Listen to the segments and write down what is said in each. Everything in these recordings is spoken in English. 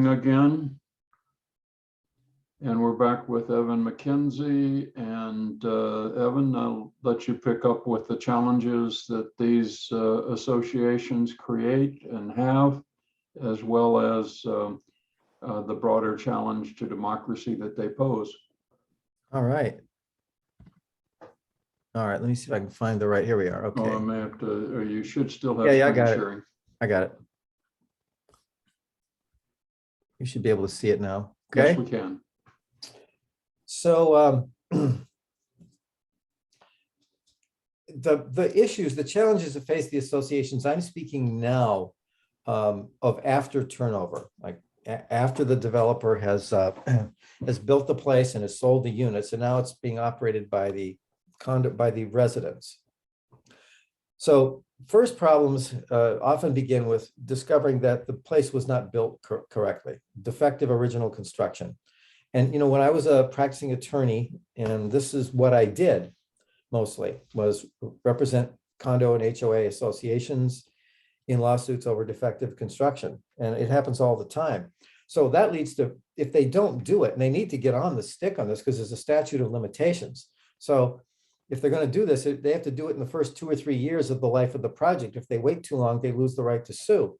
again. And we're back with Evan McKenzie. And Evan, I'll let you pick up with the challenges that these associations create and have, as well as the broader challenge to democracy that they pose. All right. Let me see if I can find the right, here we are, Oh, I okay. may have to, or you should still have Yeah, I screen got it. sharing. I got it. You should be able to see it now, Yes, okay? we can. So the issues, the challenges that face the associations, I'm speaking now of after turnover, like after the developer has has built the place and has sold the units, and now it's being operated by the residents. So first problems often begin with discovering that the place was not built correctly, defective original construction. And, you know, when I was a practicing attorney, and this is what I did mostly, was represent condo and HOA associations in lawsuits over defective construction. And it happens all the time. So that leads to, if they don't do it, and they need to get on the stick on this because there's a statute of limitations. So if they're going to do this, they have to do it in the first 2 or 3 years of the life of the project. If they wait too long, they lose the right to sue.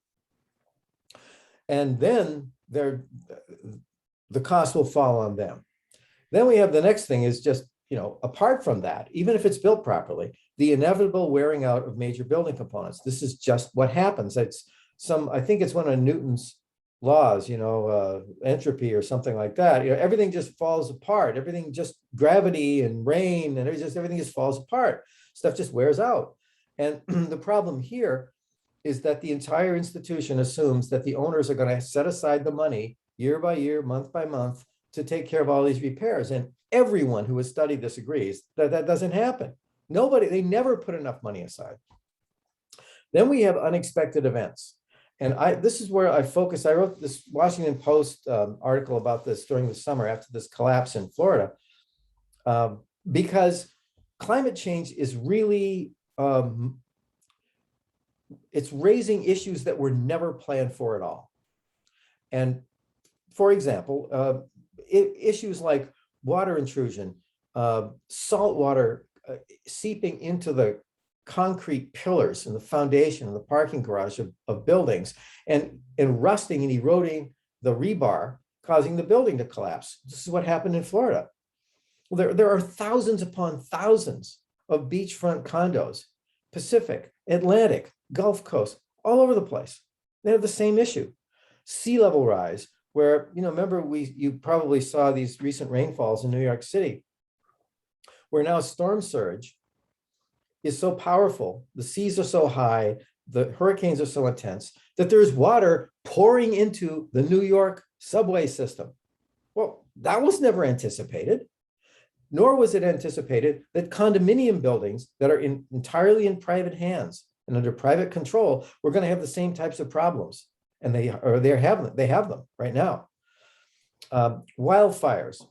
And then the cost will fall on them. Then we have the next thing is just, you know, apart from that, even if it's built properly, the inevitable wearing out of major building components. This is just what happens. I think it's one of Newton's laws, you know, entropy or something like that. You know, everything just falls apart. Everything just gravity and rain and everything just falls apart. Stuff just wears out. And the problem here is that the entire institution assumes that the owners are going to set aside the money year by year, month by month, to take care of all these repairs. And everyone who has studied this agrees that that doesn't happen. They never put enough money aside. Then we have unexpected events. And this is where I focus. I wrote this Washington Post article about this during the summer after this collapse in Florida, because climate change is really, it's raising issues that were never planned for at all. And for example, issues like water intrusion, salt water seeping into the concrete pillars and the foundation and the parking garage of buildings and rusting and eroding the rebar, causing the building to collapse. This is what happened in Florida. Well, there are thousands upon thousands of beachfront condos, Pacific, Atlantic, Gulf Coast, all over the place. They have the same issue. Sea level rise, where, you know, remember you probably saw these recent rainfalls in New York City, where now storm surge is so powerful, the seas are so high, the hurricanes are so intense, that there's water pouring into the New York subway system. Well, that was never anticipated, nor was it anticipated that condominium buildings that are entirely in private hands and under private control were going to have the same types of problems. And they have them right now. Wildfires.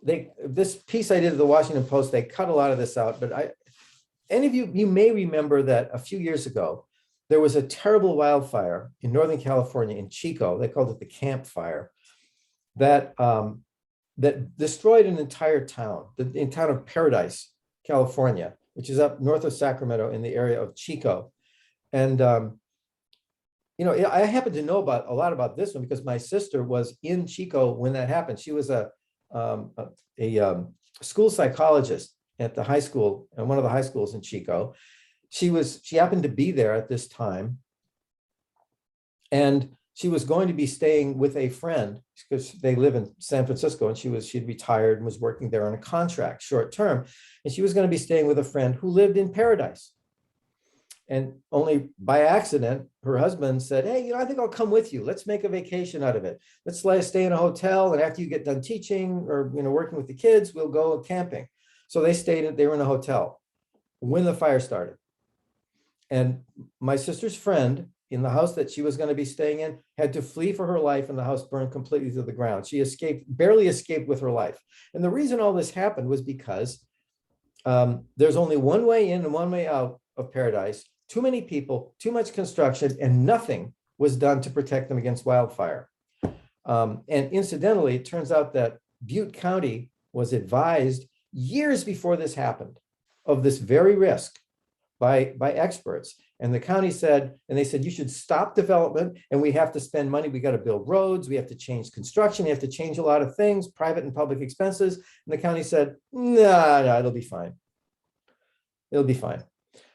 This piece I did at the Washington Post, they cut a lot of this out, but any of you may remember that a few years ago, there was a terrible wildfire in Northern California in Chico. They called it the Camp Fire, that destroyed an entire town, the town of Paradise, California, which is up north of Sacramento in the area of Chico. And you know, I happen to know a lot about this one because my sister was in Chico when that happened. She was a school psychologist at the high school, at one of the high schools in Chico. She happened to be there at this time. And she was going to be staying with a friend because they live in San Francisco, and she'd retired and was working there on a contract, short term. And she was going to be staying with a friend who lived in Paradise. And only by accident, her husband said, hey, you know, I think I'll come with you. Let's make a vacation out of it. Let's stay in a hotel. And after you get done teaching or, you know, working with the kids, we'll go camping. So they were in a hotel when the fire started. And my sister's friend in the house that she was going to be staying in had to flee for her life, and the house burned completely to the ground. She barely escaped with her life. And the reason all this happened was because there's only one way in and one way out of Paradise. Too many people, too much construction, and nothing was done to protect them against wildfire. And incidentally, it turns out that Butte County was advised years before this happened of this very risk by experts. And the county said, and they said, you should stop development and we have to spend money. We got to build roads. We have to change construction. We have to change a lot of things, private and public expenses. And the county said, no, it'll be fine. It'll be fine.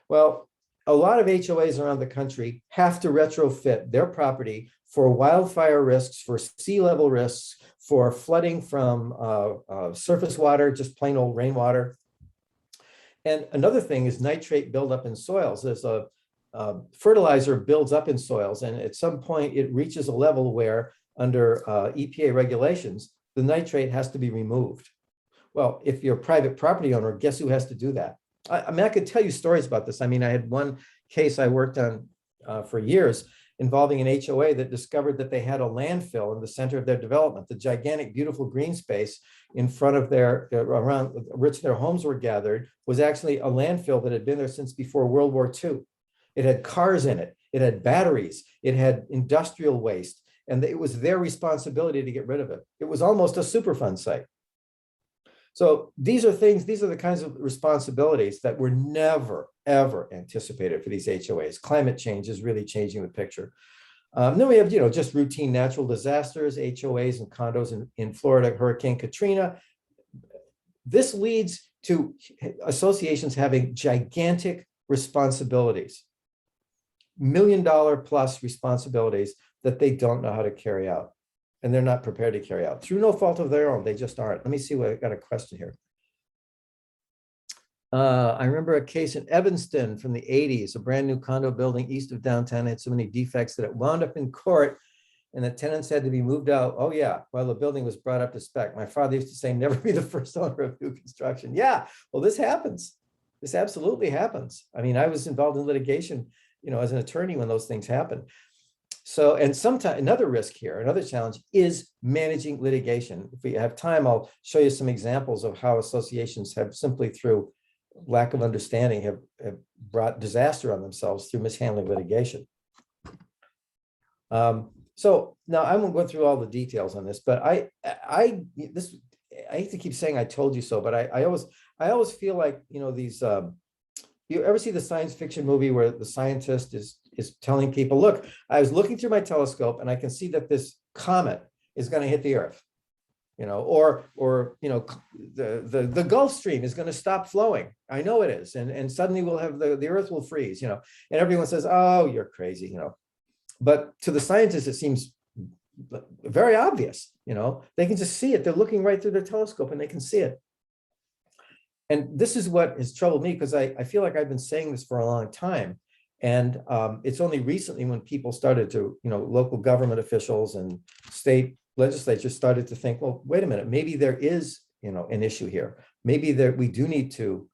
Well, a lot of HOAs around the country have to retrofit their property for wildfire risks, for sea level risks, for flooding from surface water, just plain old rainwater. And another thing is nitrate buildup in soils. There's a fertilizer builds up in soils, and at some point it reaches a level where under EPA regulations, the nitrate has to be removed. Well, if you're a private property owner, guess who has to do that? I mean, I could tell you stories about this. I mean, I had one case I worked on for years involving an HOA that discovered that they had a landfill in the center of their development, the gigantic, beautiful green space in front of around which their homes were gathered was actually a landfill that had been there since before World War II. It had cars in it, it had batteries, it had industrial waste, and it was their responsibility to get rid of it. It was almost a Superfund site. So these are the kinds of responsibilities that were never, ever anticipated for these HOAs. Climate change is really changing the picture. Then we have, just routine natural disasters, HOAs and condos in Florida, Hurricane Katrina. This leads to associations having gigantic responsibilities, $1 million plus responsibilities that they don't know how to carry out. And they're not prepared to carry out through no fault of their own. They just aren't. Let me see what I got a question here. I remember a case in Evanston from the 80s, a brand new condo building east of downtown had so many defects that it wound up in court and the tenants had to be moved out. Oh yeah, while the building was brought up to spec. My father used to say, never be the first owner of new construction. Yeah, well, this happens. This absolutely happens. I mean, I was involved in litigation, as an attorney when those things happen. So, and sometimes another risk here, another challenge is managing litigation. If we have time, I'll show you some examples of how associations have simply through lack of understanding have brought disaster on themselves through mishandling litigation. So now I won't go through all the details on this, but I hate to keep saying I told you so, but I always feel like, these, you ever see the science fiction movie where the scientist is telling people, look, I was looking through my telescope and I can see that this comet is going to hit the earth, or the Gulf Stream is going to stop flowing. I know it is. And suddenly we'll have the earth will freeze, and everyone says, oh, you're crazy, but to the scientists, it seems very obvious, they can just see it. They're looking right through their telescope and they can see it. And this is what has troubled me because I feel like I've been saying this for a long time. And it's only recently when people started to, local government officials and state legislatures started to think, well, wait a minute, maybe there is, an issue here. Maybe we do need to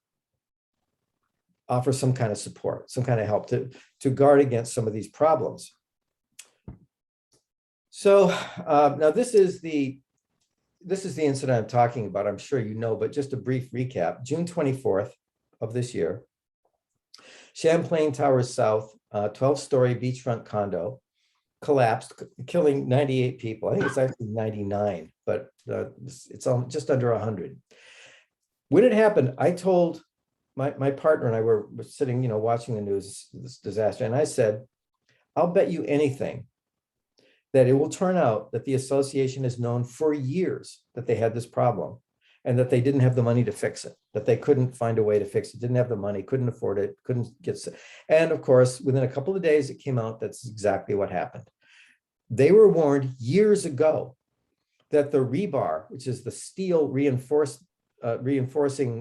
offer some kind of support, some kind of help to guard against some of these problems. So now this is the incident I'm talking about. I'm sure you know, but just a brief recap. June 24th of this year, Champlain Towers South, 12-story beachfront condo collapsed, killing 98 people. I think it's actually 99, but it's just under 100. When it happened, I told my partner and I were sitting, watching the news, this disaster, and I said, I'll bet you anything that it will turn out that the association has known for years that they had this problem and that they didn't have the money to fix it, that they couldn't find a way to fix it, didn't have the money, couldn't afford it, couldn't get. And of course, within a couple of days, it came out that's exactly what happened. They were warned years ago that the rebar, which is the steel reinforcing,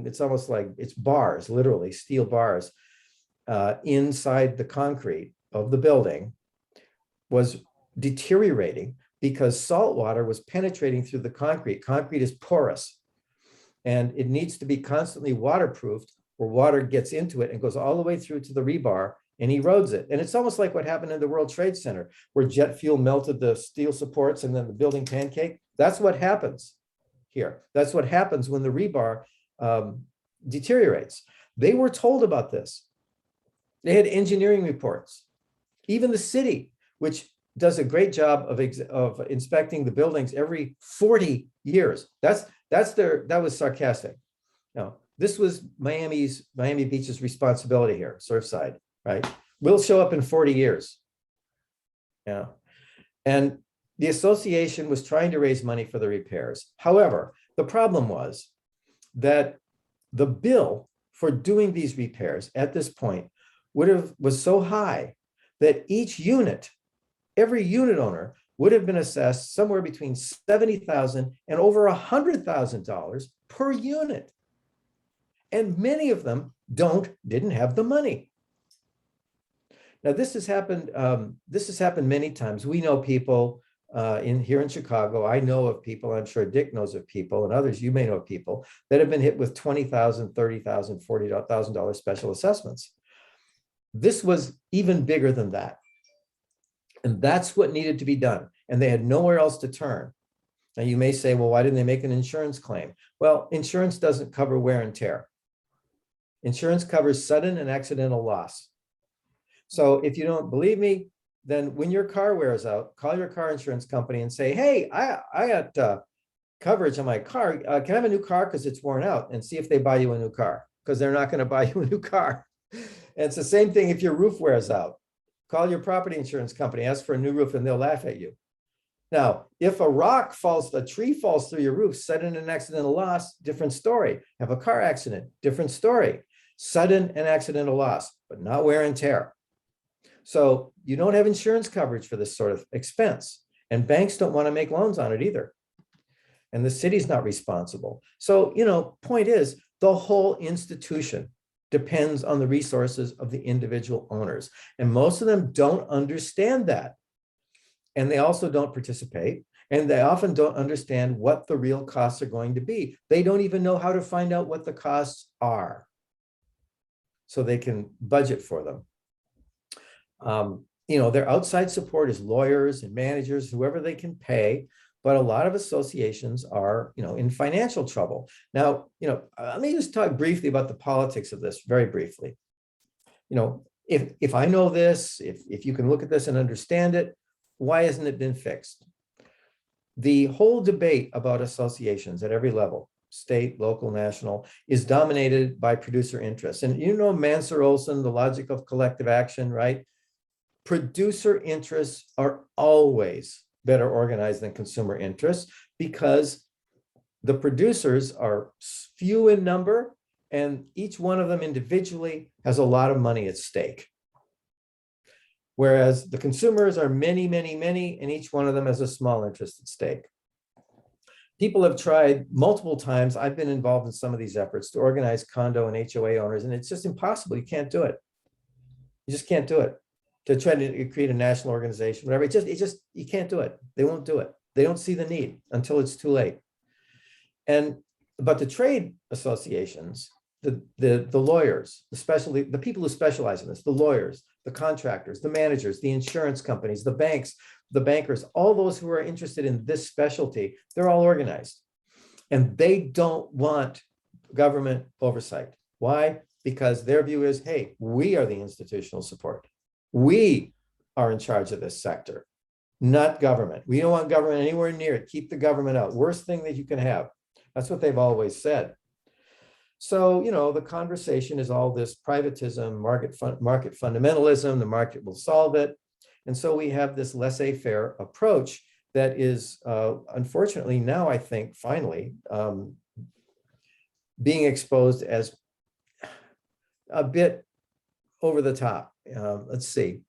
it's almost like it's bars, literally steel bars inside the concrete of the building, was deteriorating because salt water was penetrating through the concrete. Concrete is porous and it needs to be constantly waterproofed where water gets into it and goes all the way through to the rebar and erodes it. And it's almost like what happened in the World Trade Center where jet fuel melted the steel supports and then the building pancake. That's what happens here. That's what happens when the rebar deteriorates. They were told about this. They had engineering reports. Even the city, which does a great job of inspecting the buildings every 40 years. That was sarcastic. No, this was Miami Beach's responsibility here, Surfside, right? We'll show up in 40 years. Yeah. And the association was trying to raise money for the repairs. However, the problem was that the bill for doing these repairs at this point was so high that each unit, every unit owner would have been assessed somewhere between $70,000 and over $100,000 per unit. And many of them didn't have the money. Now, this has happened many times. We know people here in Chicago. I know of people, I'm sure Dick knows of people, and others, you may know of people that have been hit with $20,000, $30,000, $40,000 special assessments. This was even bigger than that. And that's what needed to be done. And they had nowhere else to turn. Now, you may say, well, why didn't they make an insurance claim? Well, insurance doesn't cover wear and tear. Insurance covers sudden and accidental loss. So if you don't believe me, then when your car wears out, call your car insurance company and say, hey, I got coverage on my car. Can I have a new car because it's worn out? And see if they buy you a new car, because they're not going to buy you a new car. And it's the same thing if your roof wears out. Call your property insurance company, ask for a new roof, and they'll laugh at you. Now, if a tree falls through your roof, sudden and accidental loss, different story. Have a car accident, different story. Sudden and accidental loss, but not wear and tear. So you don't have insurance coverage for this sort of expense, and banks don't want to make loans on it either. And the city's not responsible. So, point is, the whole institution depends on the resources of the individual owners. And most of them don't understand that. And they also don't participate. And they often don't understand what the real costs are going to be. They don't even know how to find out what the costs are, so they can budget for them. Their outside support is lawyers and managers, whoever they can pay. But a lot of associations are, in financial trouble. Now, let me just talk briefly about the politics of this, very briefly. If I know this, if you can look at this and understand it, why hasn't it been fixed? The whole debate about associations at every level, state, local, national, is dominated by producer interests. And Mansur Olson, the logic of collective action, right? Producer interests are always better organized than consumer interests, because the producers are few in number and each one of them individually has a lot of money at stake. Whereas the consumers are many, many, many, and each one of them has a small interest at stake. People have tried multiple times. I've been involved in some of these efforts to organize condo and HOA owners, and it's just impossible. You can't do it. You just can't do it. To try to create a national organization, whatever, you can't do it. They won't do it. They don't see the need until it's too late. But the trade associations, the lawyers, the people who specialize in this, the lawyers, the contractors, the managers, the insurance companies, the banks, the bankers, all those who are interested in this specialty, they're all organized. And they don't want government oversight. Why? Because their view is, hey, we are the institutional support. We are in charge of this sector, not government. We don't want government anywhere near it. Keep the government out. Worst thing that you can have. That's what they've always said. So, the conversation is all this privatism, market fundamentalism, the market will solve it. And so we have this laissez-faire approach that is, unfortunately, now I think, finally, being exposed as a bit over the top. Let's see.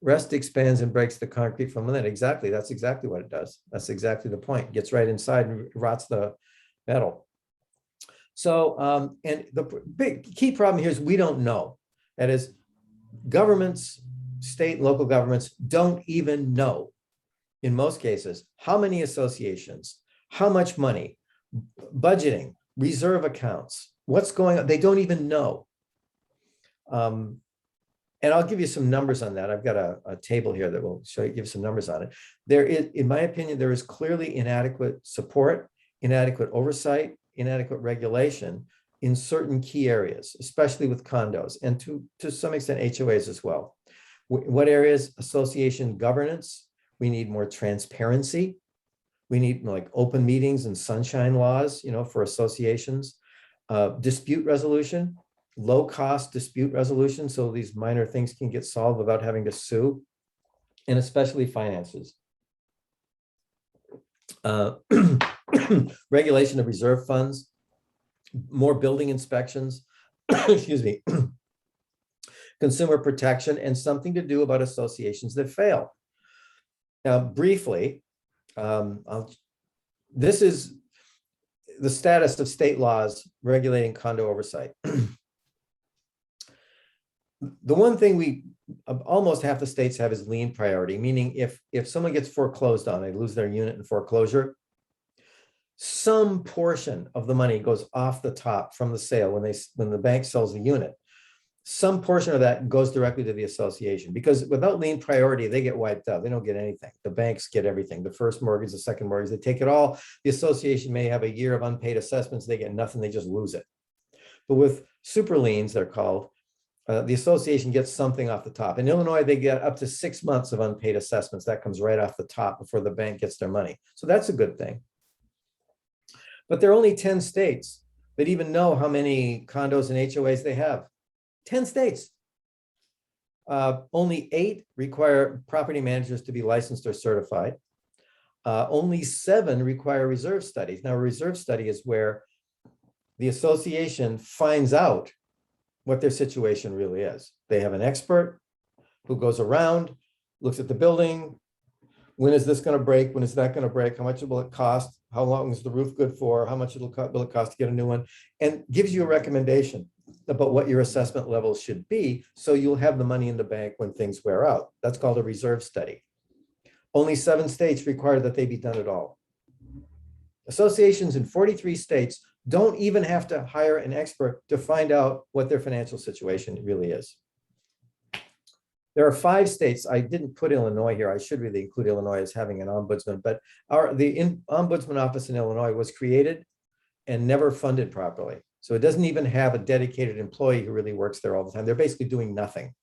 Rest expands and breaks the concrete from within. Exactly. That's exactly what it does. That's exactly the point. Gets right inside and rots the metal. So, and the big key problem here is we don't know. That is, governments, state and local governments don't even know, in most cases, how many associations, how much money, budgeting, reserve accounts, what's going on. They don't even know. And I'll give you some numbers on that. I've got a table here that will give some numbers on it. There is, in my opinion, there is clearly inadequate support, inadequate oversight, inadequate regulation in certain key areas, especially with condos and to some extent HOAs as well. What areas? Association governance. We need more transparency. We need like open meetings and sunshine laws, for associations. Dispute resolution, low cost dispute resolution. So these minor things can get solved without having to sue, and especially finances. Regulation of reserve funds, more building inspections, excuse me, consumer protection, and something to do about associations that fail. Now, briefly, this is the status of state laws regulating condo oversight. The one thing almost half the states have is lien priority, meaning if someone gets foreclosed on, they lose their unit in foreclosure, some portion of the money goes off the top from the sale when the bank sells the unit. Some portion of that goes directly to the association, because without lien priority, they get wiped out. They don't get anything. The banks get everything. The first mortgage, the second mortgage, they take it all. The association may have a year of unpaid assessments. They get nothing. They just lose it. But with super liens, they're called, the association gets something off the top. In Illinois, they get up to 6 months of unpaid assessments. That comes right off the top before the bank gets their money. So that's a good thing. But there are only 10 states that even know how many condos and HOAs they have. 10 states. Only 8 require property managers to be licensed or certified. Only 7 require reserve studies. Now, a reserve study is where the association finds out what their situation really is. They have an expert who goes around, looks at the building. When is this going to break? When is that going to break? How much will it cost? How long is the roof good for? How much will it cost to get a new one? And gives you a recommendation about what your assessment levels should be, so you'll have the money in the bank when things wear out. That's called a reserve study. Only 7 states require that they be done at all. Associations in 43 states don't even have to hire an expert to find out what their financial situation really is. There are 5 states. I didn't put Illinois here. I should really include Illinois as having an ombudsman, but the ombudsman office in Illinois was created and never funded properly. So it doesn't even have a dedicated employee who really works there all the time. They're basically doing nothing.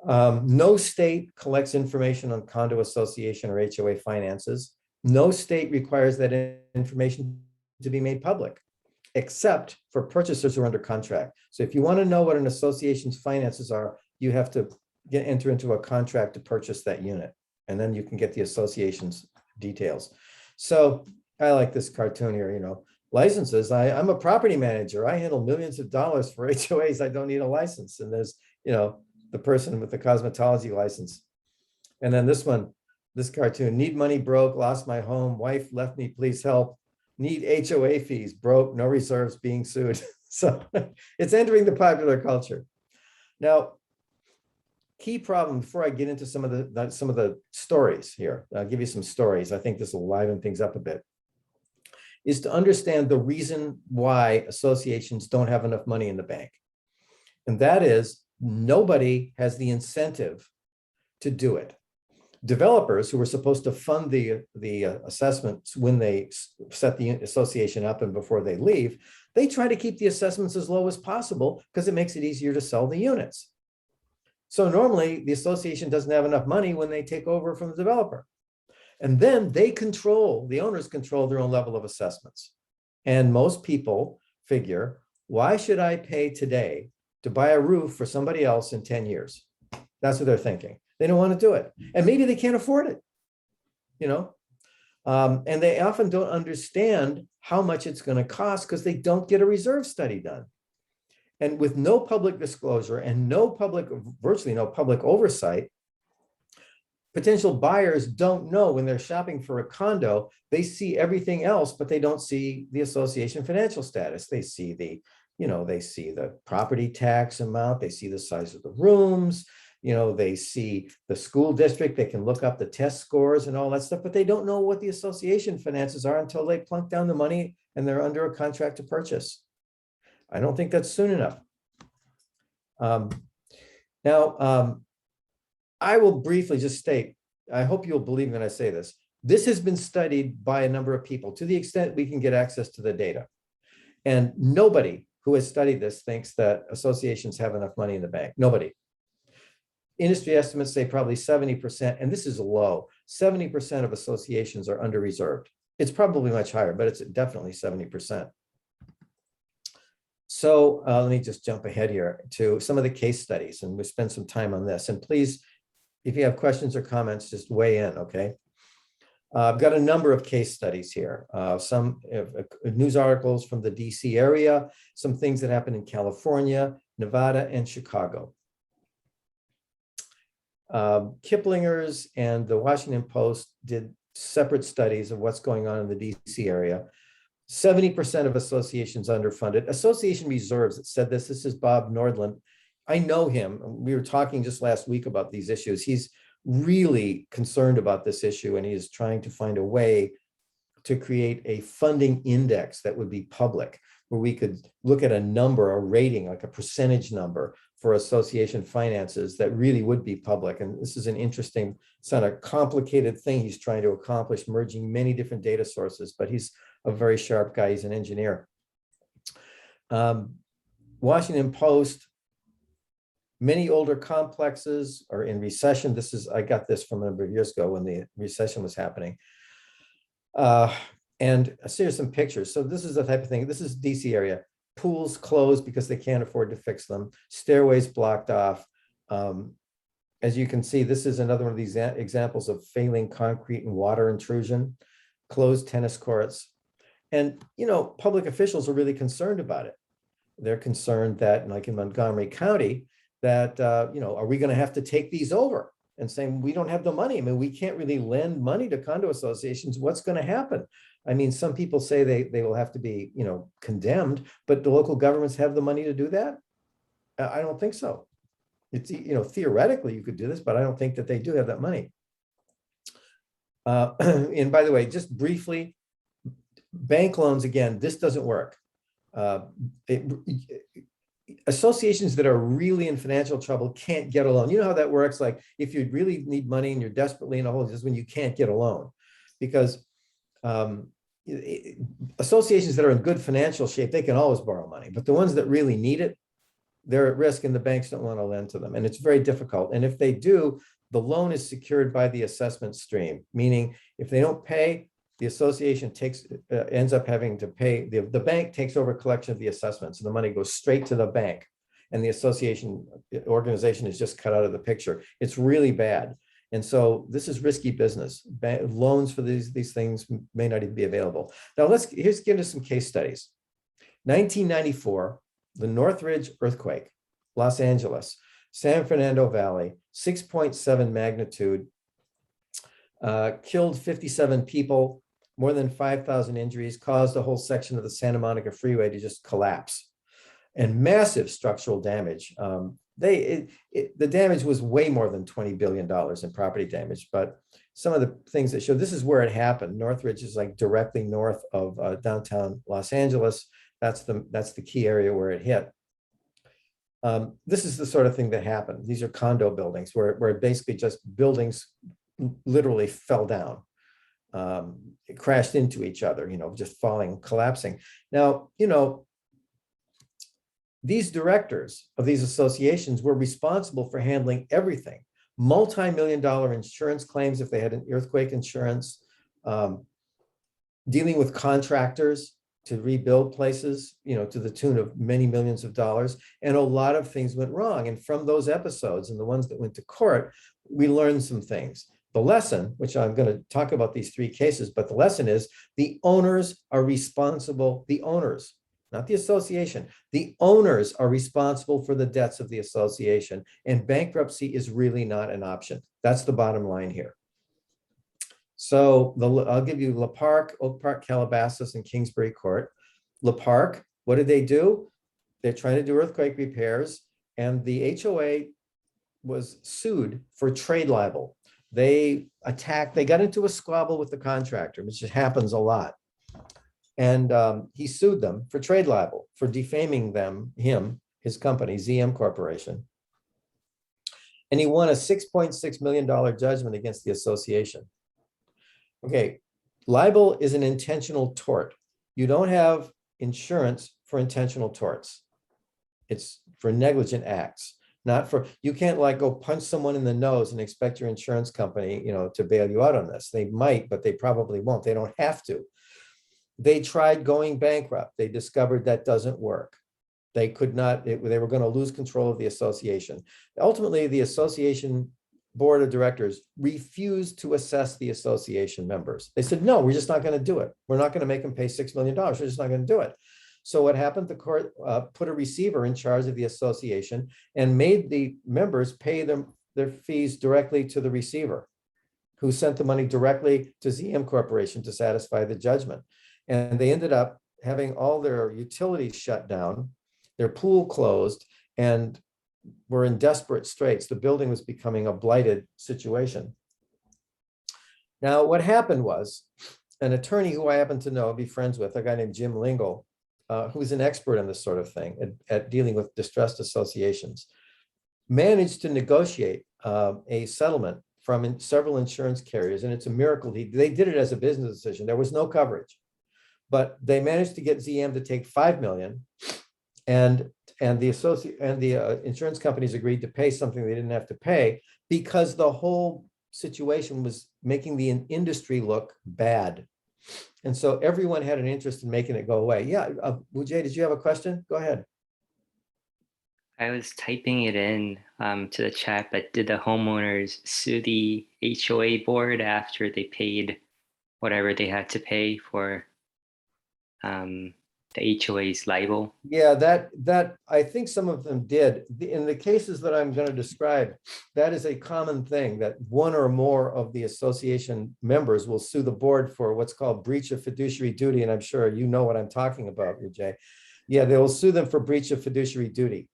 No state collects information on condo association or HOA finances. No state requires that information to be made public, except for purchasers who are under contract. So if you want to know what an association's finances are, you have to enter into a contract to purchase that unit, and then you can get the association's details. So I like this cartoon here, licenses. I'm a property manager. I handle millions of dollars for HOAs. I don't need a license. And there's, the person with the cosmetology license. And then this one, this cartoon, need money, broke, lost my home, wife left me, please help. Need HOA fees, broke, no reserves, being sued. So it's entering the popular culture. Now, key problem before I get into some of the stories here, I'll give you some stories. I think this will liven things up a bit, is to understand the reason why associations don't have enough money in the bank. And that is, nobody has the incentive to do it. Developers who were supposed to fund the assessments when they set the association up and before they leave, they try to keep the assessments as low as possible because it makes it easier to sell the units. So normally the association doesn't have enough money when they take over from the developer. And then the owners control their own level of assessments. And most people figure, why should I pay today to buy a roof for somebody else in 10 years? That's what they're thinking. They don't want to do it. And maybe they can't afford it, and they often don't understand how much it's going to cost because they don't get a reserve study done. And with no public disclosure and virtually no public oversight, potential buyers don't know when they're shopping for a condo. They see everything else, but they don't see the association financial status. They see the property tax amount. They see the size of the rooms. They see the school district. They can look up the test scores and all that stuff, but they don't know what the association finances are until they plunk down the money and they're under a contract to purchase. I don't think that's soon enough. Now, I will briefly just state, I hope you'll believe me when I say this. This has been studied by a number of people to the extent we can get access to the data. And nobody who has studied this thinks that associations have enough money in the bank. Nobody. Industry estimates say probably 70%, and this is low. 70% of associations are under reserved. It's probably much higher, but it's definitely 70%. So let me just jump ahead here to some of the case studies, and we spend some time on this. And please, if you have questions or comments, just weigh in, okay? I've got a number of case studies here, some news articles from the DC area, some things that happened in California, Nevada, and Chicago. Kiplinger's and the Washington Post did separate studies of what's going on in the DC area. 70% of associations underfunded. Association Reserves that said this. This is Bob Nordland. I know him. We were talking just last week about these issues. He's really concerned about this issue, and he is trying to find a way to create a funding index that would be public, where we could look at a number, a rating, like a percentage number for association finances that really would be public. And this is an interesting, it's not a complicated thing he's trying to accomplish, merging many different data sources, but he's a very sharp guy. He's an engineer. Washington Post, many older complexes are in recession. I got this from a number of years ago when the recession was happening. And here's some pictures. So this is the type of thing, this is DC area. Pools closed because they can't afford to fix them. Stairways blocked off. As you can see, this is another one of these examples of failing concrete and water intrusion, closed tennis courts. And, you know, public officials are really concerned about it. They're concerned that, like in Montgomery County, that, you know, are we going to have to take these over? And saying, we don't have the money. I mean, we can't really lend money to condo associations. What's going to happen? I mean, some people say they will have to be, you know, condemned, but the local governments have the money to do that? I don't think so. It's, you know, theoretically you could do this, but I don't think that they do have that money. And by the way, just briefly, bank loans, again, this doesn't work. Associations that are really in financial trouble can't get a loan. You know how that works? Like if you really need money and you're desperately in a hole, this is when you can't get a loan, because associations that are in good financial shape, they can always borrow money, but the ones that really need it, they're at risk and the banks don't want to lend to them. And it's very difficult. And if they do, the loan is secured by the assessment stream, meaning if they don't pay, the association ends up having to pay, the bank takes over collection of the assessments, and the money goes straight to the bank, and the association organization is just cut out of the picture. It's really bad. And so this is risky business. Loans for these things may not even be available. Now here's get into some case studies. 1994, the Northridge earthquake, Los Angeles, San Fernando Valley, 6.7 magnitude, killed 57 people, more than 5,000 injuries, caused a whole section of the Santa Monica Freeway to just collapse, and massive structural damage. The damage was way more than $20 billion in property damage, but some of the things that show this is where it happened. Northridge is like directly north of downtown Los Angeles. That's the key area where it hit. This is the sort of thing that happened. These are condo buildings where basically just buildings literally fell down. It crashed into each other, you know, just falling, collapsing. Now, you know, these directors of these associations were responsible for handling everything. Multi-million-dollar insurance claims if they had an earthquake insurance, dealing with contractors to rebuild places, you know, to the tune of many millions of dollars. And a lot of things went wrong. And from those episodes and the ones that went to court, we learned some things. The lesson, which I'm going to talk about these three cases, but the lesson is the owners are responsible, the owners, not the association. The owners are responsible for the debts of the association, and bankruptcy is really not an option. That's the bottom line here. So I'll give you La Park, Oak Park, Calabasas, and Kingsbury Court. La Park, what did they do? They're trying to do earthquake repairs, and the HOA was sued for trade libel. They got into a squabble with the contractor, which happens a lot. And he sued them for trade libel, for defaming his company, ZM Corporation. And he won a $6.6 million judgment against the association. Okay, libel is an intentional tort. You don't have insurance for intentional torts. It's for negligent acts. Not for, you can't like go punch someone in the nose and expect your insurance company, to bail you out on this. They might, but they probably won't. They don't have to. They tried going bankrupt. They discovered that doesn't work. They could not, they were going to lose control of the association. Ultimately, the association board of directors refused to assess the association members. They said, no, we're just not going to do it. We're not going to make them pay $6 million. We're just not going to do it. So what happened? The court put a receiver in charge of the association and made the members pay them their fees directly to the receiver, who sent the money directly to ZM Corporation to satisfy the judgment. And they ended up having all their utilities shut down, their pool closed, and were in desperate straits. The building was becoming a blighted situation. Now, what happened was an attorney who I happen to know, be friends with, a guy named Jim Lingle, who's an expert in this sort of thing at dealing with distressed associations, managed to negotiate a settlement from several insurance carriers. And it's a miracle. They did it as a business decision. There was no coverage, but they managed to get ZM to take $5 million. And the insurance companies agreed to pay something they didn't have to pay because the whole situation was making the industry look bad. And so everyone had an interest in making it go away. Yeah, Vijay, did you have a question? Go ahead. I was typing it in to the chat, but did the homeowners sue the HOA board after they paid whatever they had to pay for the HOA's liable? Yeah, that I think some of them did. In the cases that I'm going to describe, that is a common thing, that one or more of the association members will sue the board for what's called breach of fiduciary duty. And I'm sure you know what I'm talking about, Vijay. Yeah, they will sue them for breach of fiduciary duty,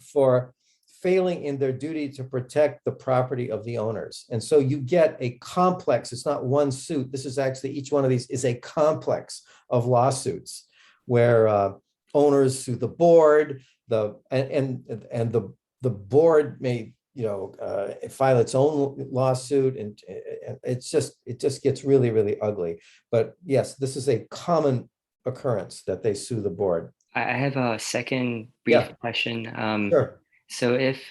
for failing in their duty to protect the property of the owners. And so you get a complex, it's not one suit. This is actually, each one of these is a complex of lawsuits where owners sue the board, and the board may file its own lawsuit, and it just gets really, really ugly. But yes, this is a common occurrence that they sue the board. I have a second brief question. Sure. So if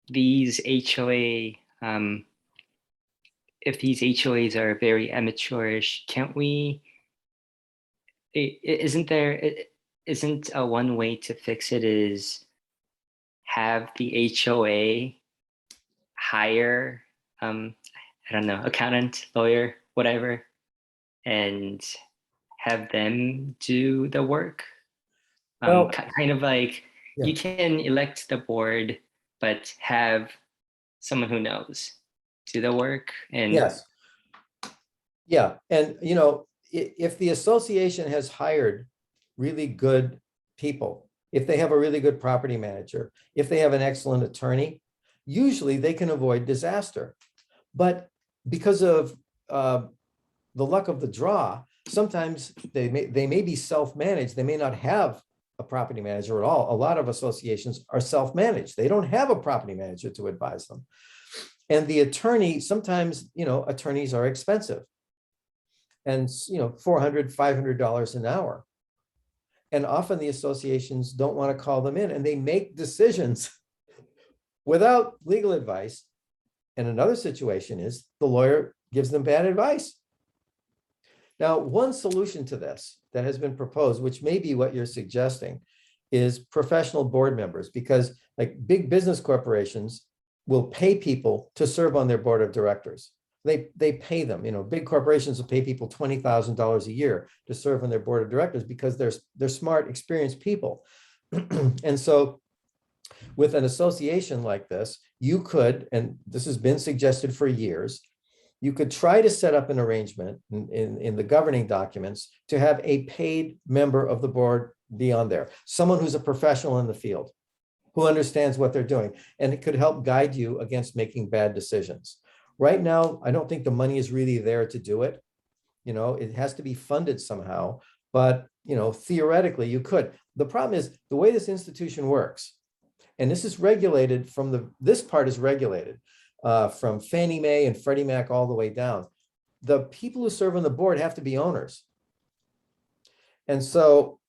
these HOAs are very amateurish, can't we? Isn't one way to fix it is have the HOA hire I don't know, accountant, lawyer, whatever, and have them do the work? Well, kind of like you can elect the board, but have someone who knows do the work. And yes. Yeah. And, if the association has hired really good people, if they have a really good property manager, if they have an excellent attorney, usually they can avoid disaster. But because of the luck of the draw, sometimes they may be self-managed. They may not have a property manager at all. A lot of associations are self-managed. They don't have a property manager to advise them. And the attorney, sometimes, attorneys are expensive. And, $400, $500 an hour. And often the associations don't want to call them in, and they make decisions without legal advice. And another situation is the lawyer gives them bad advice. Now, one solution to this that has been proposed, which may be what you're suggesting, is professional board members, because like big business corporations will pay people to serve on their board of directors. They pay them, big corporations will pay people $20,000 a year to serve on their board of directors because they're smart, experienced people. And so with an association like this, you could, and this has been suggested for years, you could try to set up an arrangement in the governing documents to have a paid member of the board be on there, someone who's a professional in the field, who understands what they're doing, and it could help guide you against making bad decisions. Right now, I don't think the money is really there to do it. It has to be funded somehow, but theoretically you could. The problem is the way this institution works, and this is regulated this part is regulated from Fannie Mae and Freddie Mac all the way down. The people who serve on the board have to be owners. And so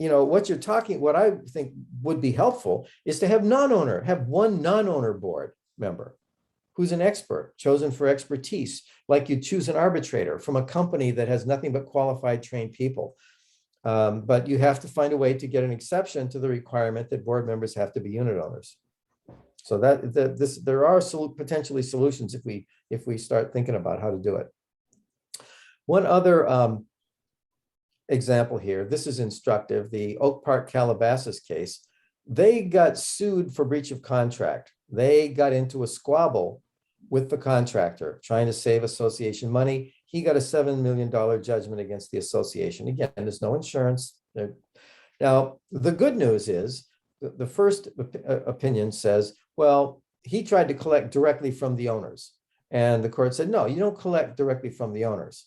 what I think would be helpful is to have one non-owner board member who's an expert chosen for expertise, like you choose an arbitrator from a company that has nothing but qualified, trained people. But you have to find a way to get an exception to the requirement that board members have to be unit owners. So there are potentially solutions if we start thinking about how to do it. One other example here, this is instructive, the Oak Park Calabasas case. They got sued for breach of contract. They got into a squabble with the contractor trying to save association money. He got a $7 million judgment against the association. Again, there's no insurance. Now, the good news is the first opinion says, well, he tried to collect directly from the owners. And the court said, no, you don't collect directly from the owners.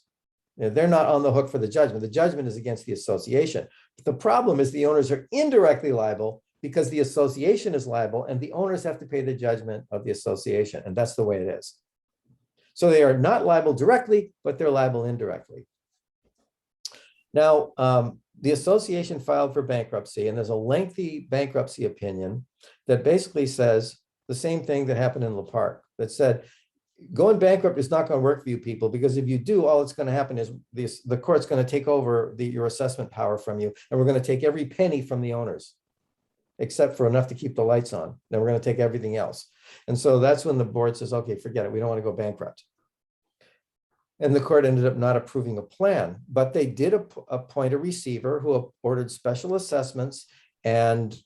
They're not on the hook for the judgment. The judgment is against the association. But the problem is the owners are indirectly liable because the association is liable and the owners have to pay the judgment of the association. And that's the way it is. So they are not liable directly, but they're liable indirectly. Now, the association filed for bankruptcy, and there's a lengthy bankruptcy opinion that basically says the same thing that happened in La Park, that said, going bankrupt is not going to work for you people, because if you do, all that's going to happen is the court's going to take over your assessment power from you, and we're going to take every penny from the owners, except for enough to keep the lights on. Then we're going to take everything else. And so that's when the board says, okay, forget it. We don't want to go bankrupt. And the court ended up not approving a plan, but they did appoint a receiver who ordered special assessments and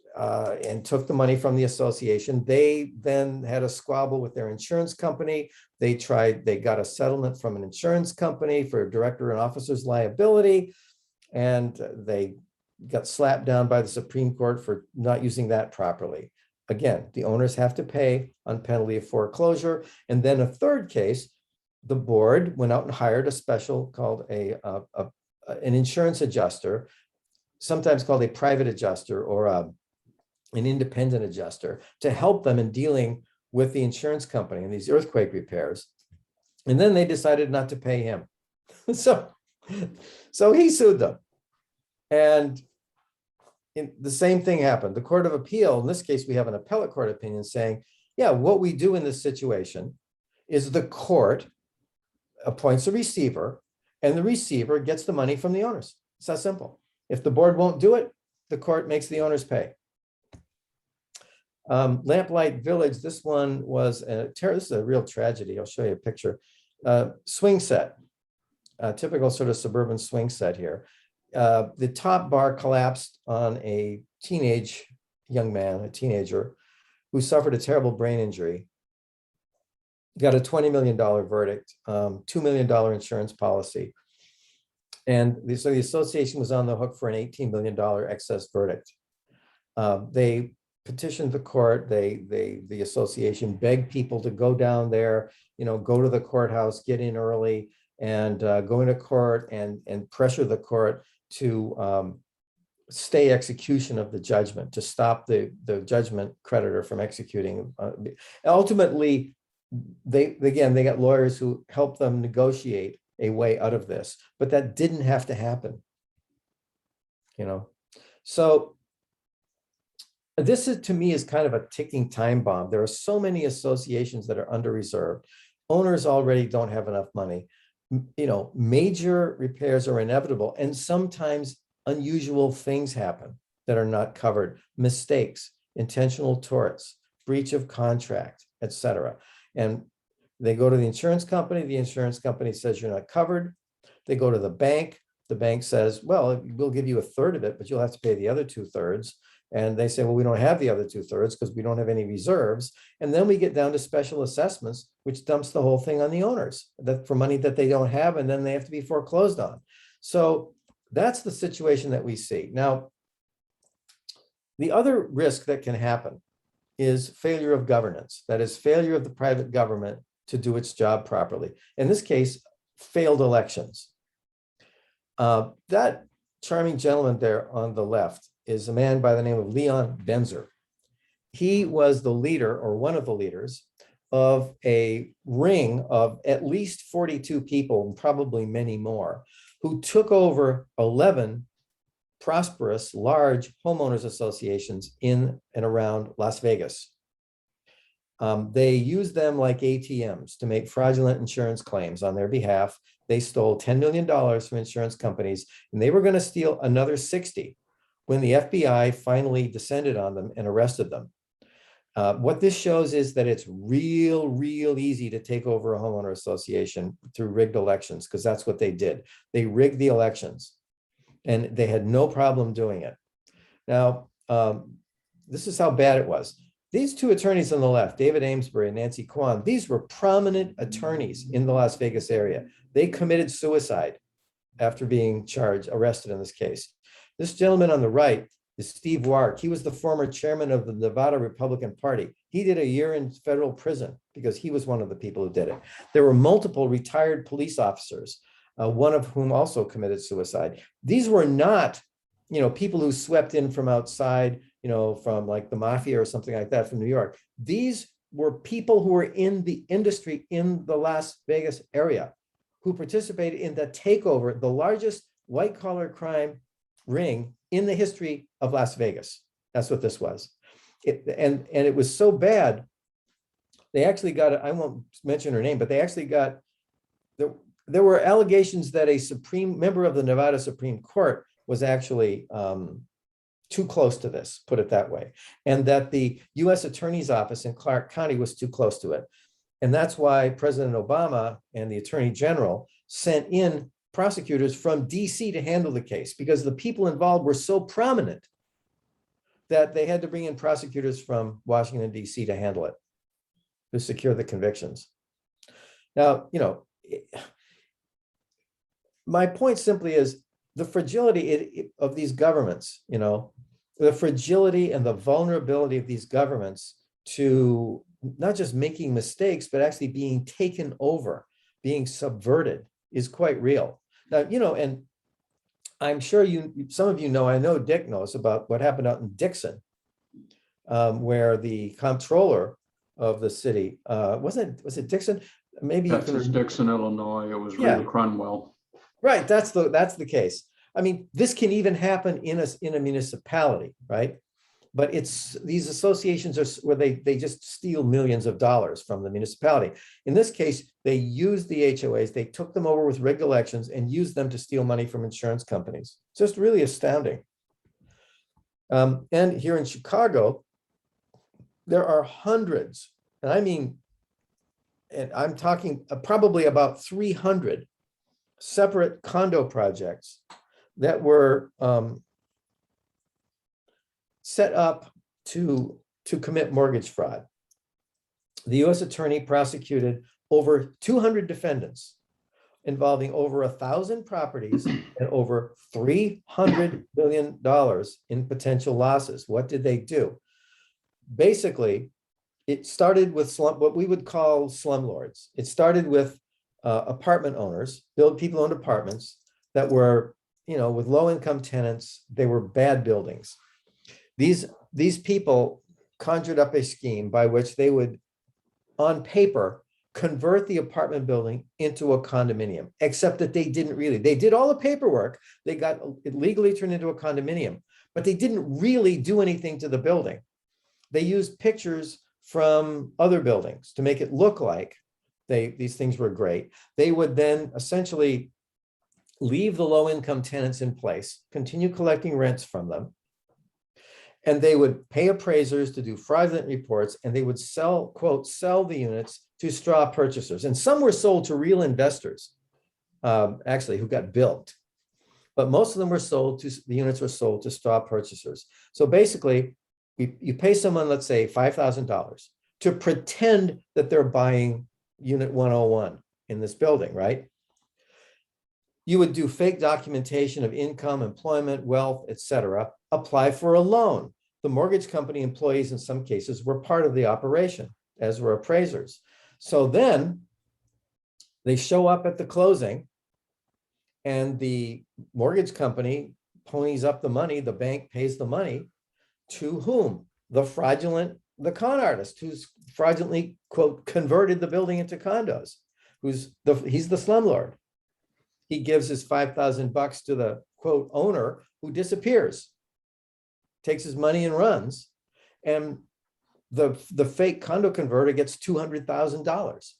took the money from the association. They then had a squabble with their insurance company. They got a settlement from an insurance company for director and officer's liability, and they got slapped down by the Supreme Court for not using that properly. Again, the owners have to pay on penalty of foreclosure. And then a third case, the board went out and hired a special called an insurance adjuster, sometimes called a private adjuster or an independent adjuster, to help them in dealing with the insurance company and these earthquake repairs. And then they decided not to pay him. So he sued them. And the same thing happened. The Court of Appeal, in this case, we have an appellate court opinion saying, yeah, what we do in this situation is the court appoints a receiver, and the receiver gets the money from the owners. It's that simple. If the board won't do it, the court makes the owners pay. Lamplight Village, this one was this is a real tragedy. I'll show you a picture. Swing set, a typical sort of suburban swing set here. The top bar collapsed on a young man, a teenager, who suffered a terrible brain injury. Got a $20 million verdict, $2 million insurance policy. And so the association was on the hook for an $18 million excess verdict. They petitioned the court. The association begged people to go down there, go to the courthouse, get in early, and go into court and pressure the court to stay execution of the judgment, to stop the judgment creditor from executing. Ultimately, they got lawyers who helped them negotiate a way out of this, but that didn't have to happen. So this is, to me, is kind of a ticking time bomb. There are so many associations that are under reserved. Owners already don't have enough money. Major repairs are inevitable, and sometimes unusual things happen that are not covered. Mistakes, intentional torts, breach of contract, etc. And they go to the insurance company says you're not covered. They go to the bank says, well, we'll give you a third of it, but you'll have to pay the other 2/3. And they say, well, we don't have the other 2/3 because we don't have any reserves. And then we get down to special assessments, which dumps the whole thing on the owners for money that they don't have, and then they have to be foreclosed on. So that's the situation that we see. Now, the other risk that can happen is failure of governance. That is, failure of the private government to do its job properly. In this case, failed elections. That charming gentleman there on the left is a man by the name of Leon Benzer. He was the leader, or one of the leaders, of a ring of at least 42 people, and probably many more, who took over 11 prosperous, large homeowners associations in and around Las Vegas. They used them like ATMs to make fraudulent insurance claims on their behalf. They stole $10 million from insurance companies, and they were going to steal another 60 when the FBI finally descended on them and arrested them. What this shows is that it's real easy to take over a homeowner association through rigged elections, because that's what they did. They rigged the elections, and they had no problem doing it. Now, this is how bad it was. These two attorneys on the left, David Amesbury and Nancy Kwan, these were prominent attorneys in the Las Vegas area. They committed suicide after being arrested in this case. This gentleman on the right is Steve Wark. He was the former chairman of the Nevada Republican Party. He did a year in federal prison because he was one of the people who did it. There were multiple retired police officers, one of whom also committed suicide. These were not, people who swept in from outside, from like the mafia or something like that from New York. These were people who were in the industry in the Las Vegas area who participated in the takeover, the largest white collar crime ring in the history of Las Vegas. That's what this was. And it was so bad, they actually got, I won't mention her name, but they actually got, there were allegations that a member of the Nevada Supreme Court was actually too close to this, put it that way, and that the U.S. Attorney's Office in Clark County was too close to it. And that's why President Obama and the Attorney General sent in prosecutors from DC to handle the case, because the people involved were so prominent that they had to bring in prosecutors from Washington, DC to handle it, to secure the convictions. Now, my point simply is the fragility of these governments, the fragility and the vulnerability of these governments to not just making mistakes, but actually being taken over, being subverted is quite real. Now, and I'm sure some of you know, I know Dick knows about what happened out in Dixon, where the comptroller of the city, was it Dixon? Maybe That's Dixon, Illinois. It was Yeah. Rita Crunwell. Right, that's the case. I mean, this can even happen in a municipality, right? But these associations are where they just steal millions of dollars from the municipality. In this case, they used the HOAs, they took them over with rigged elections and used them to steal money from insurance companies. Just really astounding. And here in Chicago, there are hundreds, and I'm talking probably about 300 separate condo projects that were set up to commit mortgage fraud. The U.S. attorney prosecuted over 200 defendants involving over 1,000 properties and over $300 billion in potential losses. What did they do? Basically, it started with what we would call slumlords. It started with apartment owners, people-owned apartments that were, with low-income tenants. They were bad buildings. These people conjured up a scheme by which they would, on paper, convert the apartment building into a condominium, except that they didn't really. They did all the paperwork. They got it legally turned into a condominium, but they didn't really do anything to the building. They used pictures from other buildings to make it look like these things were great. They would then essentially leave the low-income tenants in place, continue collecting rents from them, and they would pay appraisers to do fraudulent reports, and they would sell the units to straw purchasers. And some were sold to real investors, actually, who got bilked. But most of them were the units were sold to straw purchasers. So basically, you pay someone, let's say, $5,000 to pretend that they're buying Unit 101 in this building, right? You would do fake documentation of income, employment, wealth, etc., apply for a loan. The mortgage company employees in some cases were part of the operation, as were appraisers. So then they show up at the closing and the mortgage company ponies up the money, the bank pays the money to whom? The con artist who's fraudulently, quote, converted the building into condos, he's the slumlord. He gives his $5,000 to the, quote owner who disappears, takes his money and runs, and the fake condo converter gets $200,000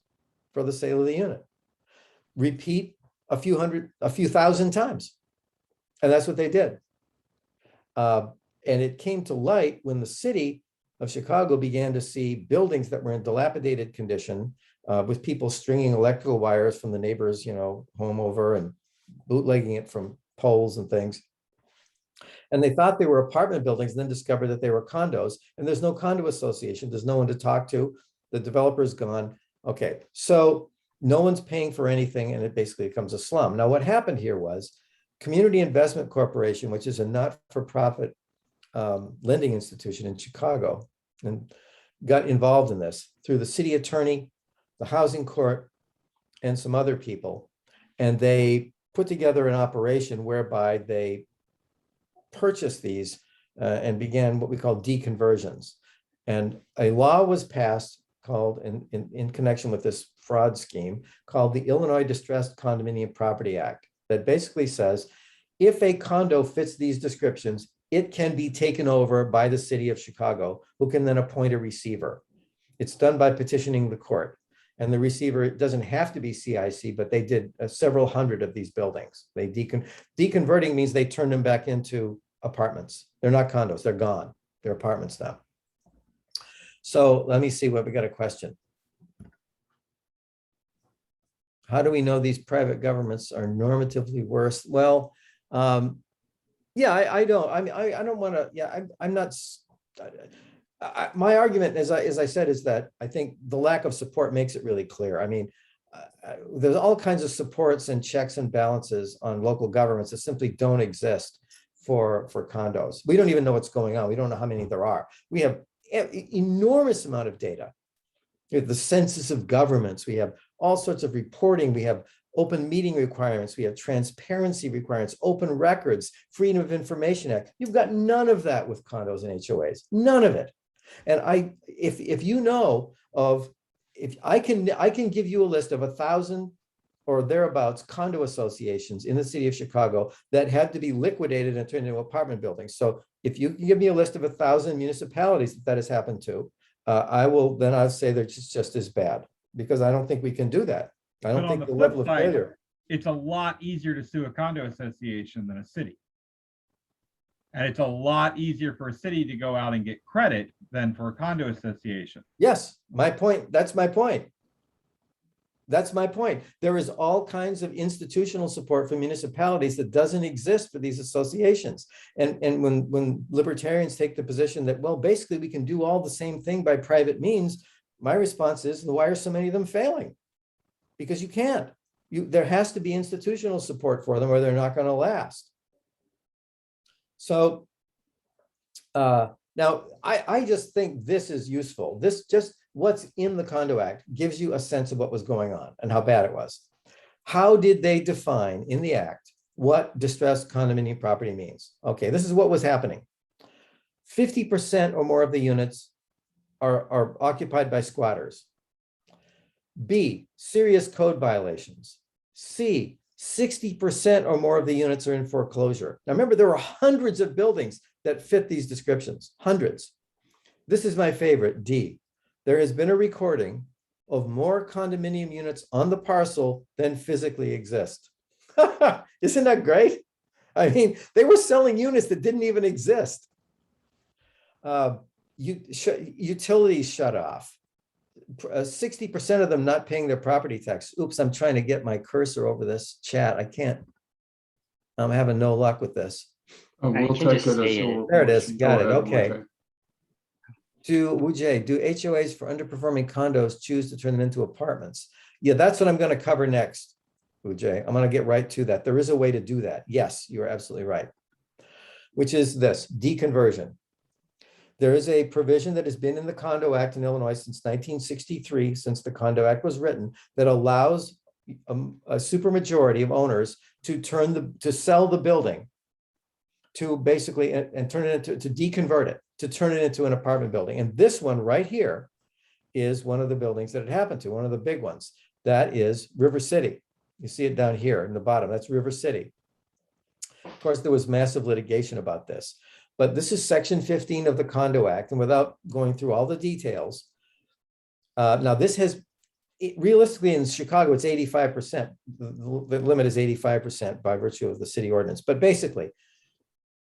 for the sale of the unit. Repeat a few thousand times, and that's what they did. And it came to light when the city of Chicago began to see buildings that were in dilapidated condition, with people stringing electrical wires from the neighbor's, home over and bootlegging it from poles and things. And they thought they were apartment buildings, and then discovered that they were condos. And there's no condo association. There's no one to talk to. The developer's gone. Okay, so no one's paying for anything, and it basically becomes a slum. Now, what happened here was Community Investment Corporation, which is a not-for-profit lending institution in Chicago, and got involved in this through the city attorney, the housing court, and some other people. And they put together an operation whereby they purchased these and began what we call deconversions. And a law was passed called, in connection with this fraud scheme, called the Illinois Distressed Condominium Property Act, that basically says, if a condo fits these descriptions, it can be taken over by the city of Chicago, who can then appoint a receiver. It's done by petitioning the court. And the receiver, it doesn't have to be CIC, but they did several hundred of these buildings. They deconverting means they turn them back into apartments. They're not condos, they're gone. They're apartments now. So let me see what we got a question. How do we know these private governments are normatively worse? Well, yeah, I don't. I mean, I don't want to. Yeah, I'm not. My argument, as I said, is that I think the lack of support makes it really clear. I mean, there's all kinds of supports and checks and balances on local governments that simply don't exist for condos. We don't even know what's going on. We don't know how many there are. We have enormous amount of data. We have the census of governments. We have all sorts of reporting. We have open meeting requirements. We have transparency requirements, open records, Freedom of Information Act. You've got none of that with condos and HOAs, none of it. And if you know of, if I can give you a list of 1,000 or thereabouts condo associations in the city of Chicago that had to be liquidated and turned into apartment buildings. So if you can give me a list of 1,000 municipalities that has happened to, I'll say they're just as bad, because I don't think we can do that. I don't think the level of failure. It's a lot easier to sue a condo association than a city. And it's a lot easier for a city to go out and get credit than for a condo association. Yes, my point. That's my point. That's my point. There is all kinds of institutional support for municipalities that doesn't exist for these associations. And when libertarians take the position that, well, basically we can do all the same thing by private means, my response is, why are so many of them failing? Because you can't. There has to be institutional support for them, or they're not going to last. So now I just think this is useful. This just what's in the Condo Act gives you a sense of what was going on and how bad it was. How did they define in the act what distressed condominium property means? Okay, this is what was happening. 50% or more of the units are occupied by squatters. B, serious code violations. C, 60% or more of the units are in foreclosure. Now remember, there are hundreds of buildings that fit these descriptions, hundreds. This is my favorite, D. There has been a recording of more condominium units on the parcel than physically exist. Isn't that great? I mean, they were selling units that didn't even exist. Utilities shut off. 60% of them not paying their property tax. Oops, I'm trying to get my cursor over this chat. I can't. I'm having no luck with this. We'll can take just it as say a- it. There it is. Got Go it. ahead, Okay. Wujay. Do HOAs for underperforming condos choose to turn them into apartments? Yeah, that's what I'm going to cover next, Ujay. I'm going to get right to that. There is a way to do that. Yes, you are absolutely right. Which is this, deconversion. There is a provision that has been in the Condo Act in Illinois since 1963, since the Condo Act was written, that allows a supermajority of owners to sell the building, to basically and turn it into, to deconvert it, to turn it into an apartment building. And this one right here is one of the buildings that it happened to, one of the big ones. That is River City. You see it down here in the bottom. That's River City. Of course, there was massive litigation about this, but this is section 15 of the Condo Act, and without going through all the details. Now this has, realistically in Chicago, it's 85%. The limit is 85% by virtue of the city ordinance. But basically,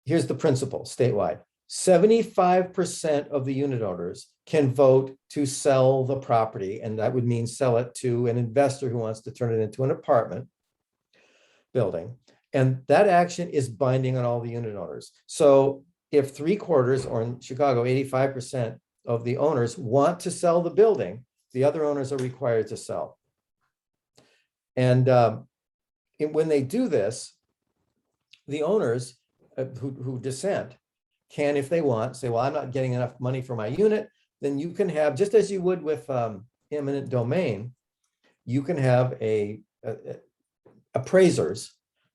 here's the principle statewide. 75% of the unit owners can vote to sell the property, and that would mean sell it to an investor who wants to turn it into an apartment building. And that action is binding on all the unit owners. So if 3/4, or in Chicago, 85% of the owners want to sell the building, the other owners are required to sell. And when they do this, the owners who dissent can, if they want, say, well, I'm not getting enough money for my unit. Then you can have, just as you would with eminent domain, you can have appraisers,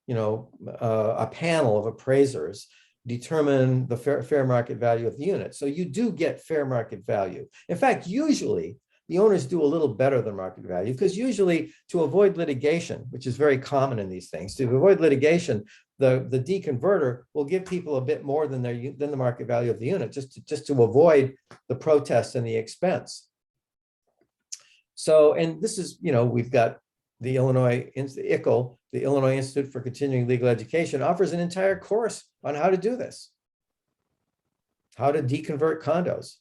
a panel of appraisers determine the fair market value of the unit. So you do get fair market value. In fact, usually the owners do a little better than market value, because usually, to avoid litigation, which is very common in these things, to avoid litigation, the deconverter will give people a bit more than the market value of the unit, just to avoid the protest and the expense. So, and this is, we've got the ICL, the Illinois Institute for Continuing Legal Education, offers an entire course on how to do this, how to deconvert condos.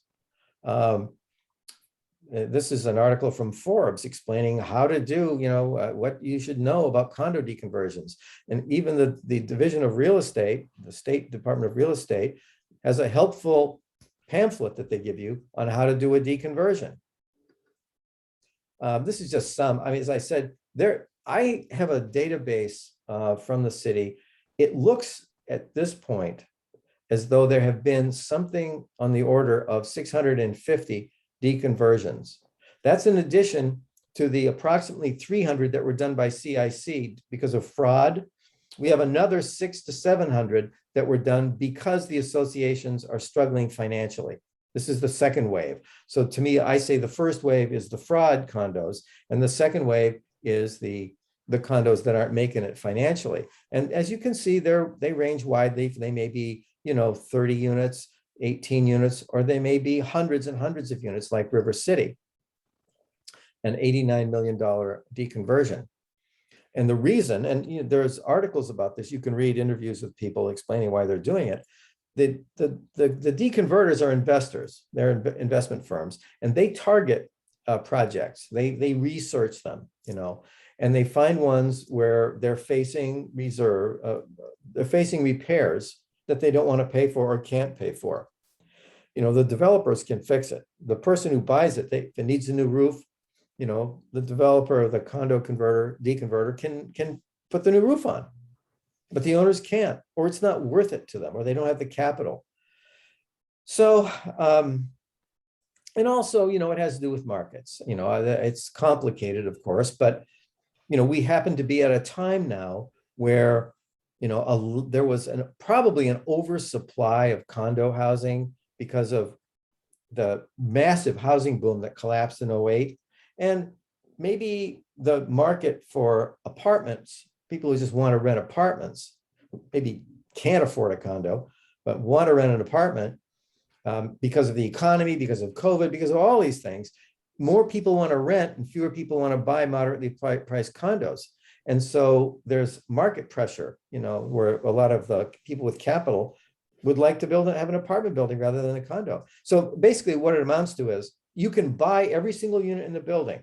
This is an article from Forbes explaining how to do, what you should know about condo deconversions. And even the Division of Real Estate, the State Department of Real Estate, has a helpful pamphlet that they give you on how to do a deconversion. This is just some, as I said, I have a database from the city. It looks at this point as though there have been something on the order of 650 deconversions. That's in addition to the approximately 300 that were done by CIC because of fraud. We have another 600 to 700 that were done because the associations are struggling financially. This is the second wave. So to me, I say the first wave is the fraud condos, and the second wave is the condos that aren't making it financially. And as you can see, they range widely. They may be, 30 units, 18 units, or they may be hundreds and hundreds of units like River City, an $89 million deconversion. And the reason, and there's articles about this, you can read interviews with people explaining why they're doing it. The deconverters are investors, they're investment firms, and they target projects. They research them, and they find ones where they're facing repairs that they don't want to pay for or can't pay for. The developers can fix it. The person who buys it, if it needs a new roof, the developer of the condo deconverter can put the new roof on, but the owners can't, or it's not worth it to them, or they don't have the capital. So, and also, it has to do with markets. It's complicated, of course, but, we happen to be at a time now where, there was probably an oversupply of condo housing because of the massive housing boom that collapsed in 2008. And maybe the market for apartments, people who just want to rent apartments, maybe can't afford a condo, but want to rent an apartment because of the economy, because of COVID, because of all these things, more people want to rent and fewer people want to buy moderately priced condos. And so there's market pressure, where a lot of the people with capital would like to have an apartment building rather than a condo. So basically what it amounts to is you can buy every single unit in the building,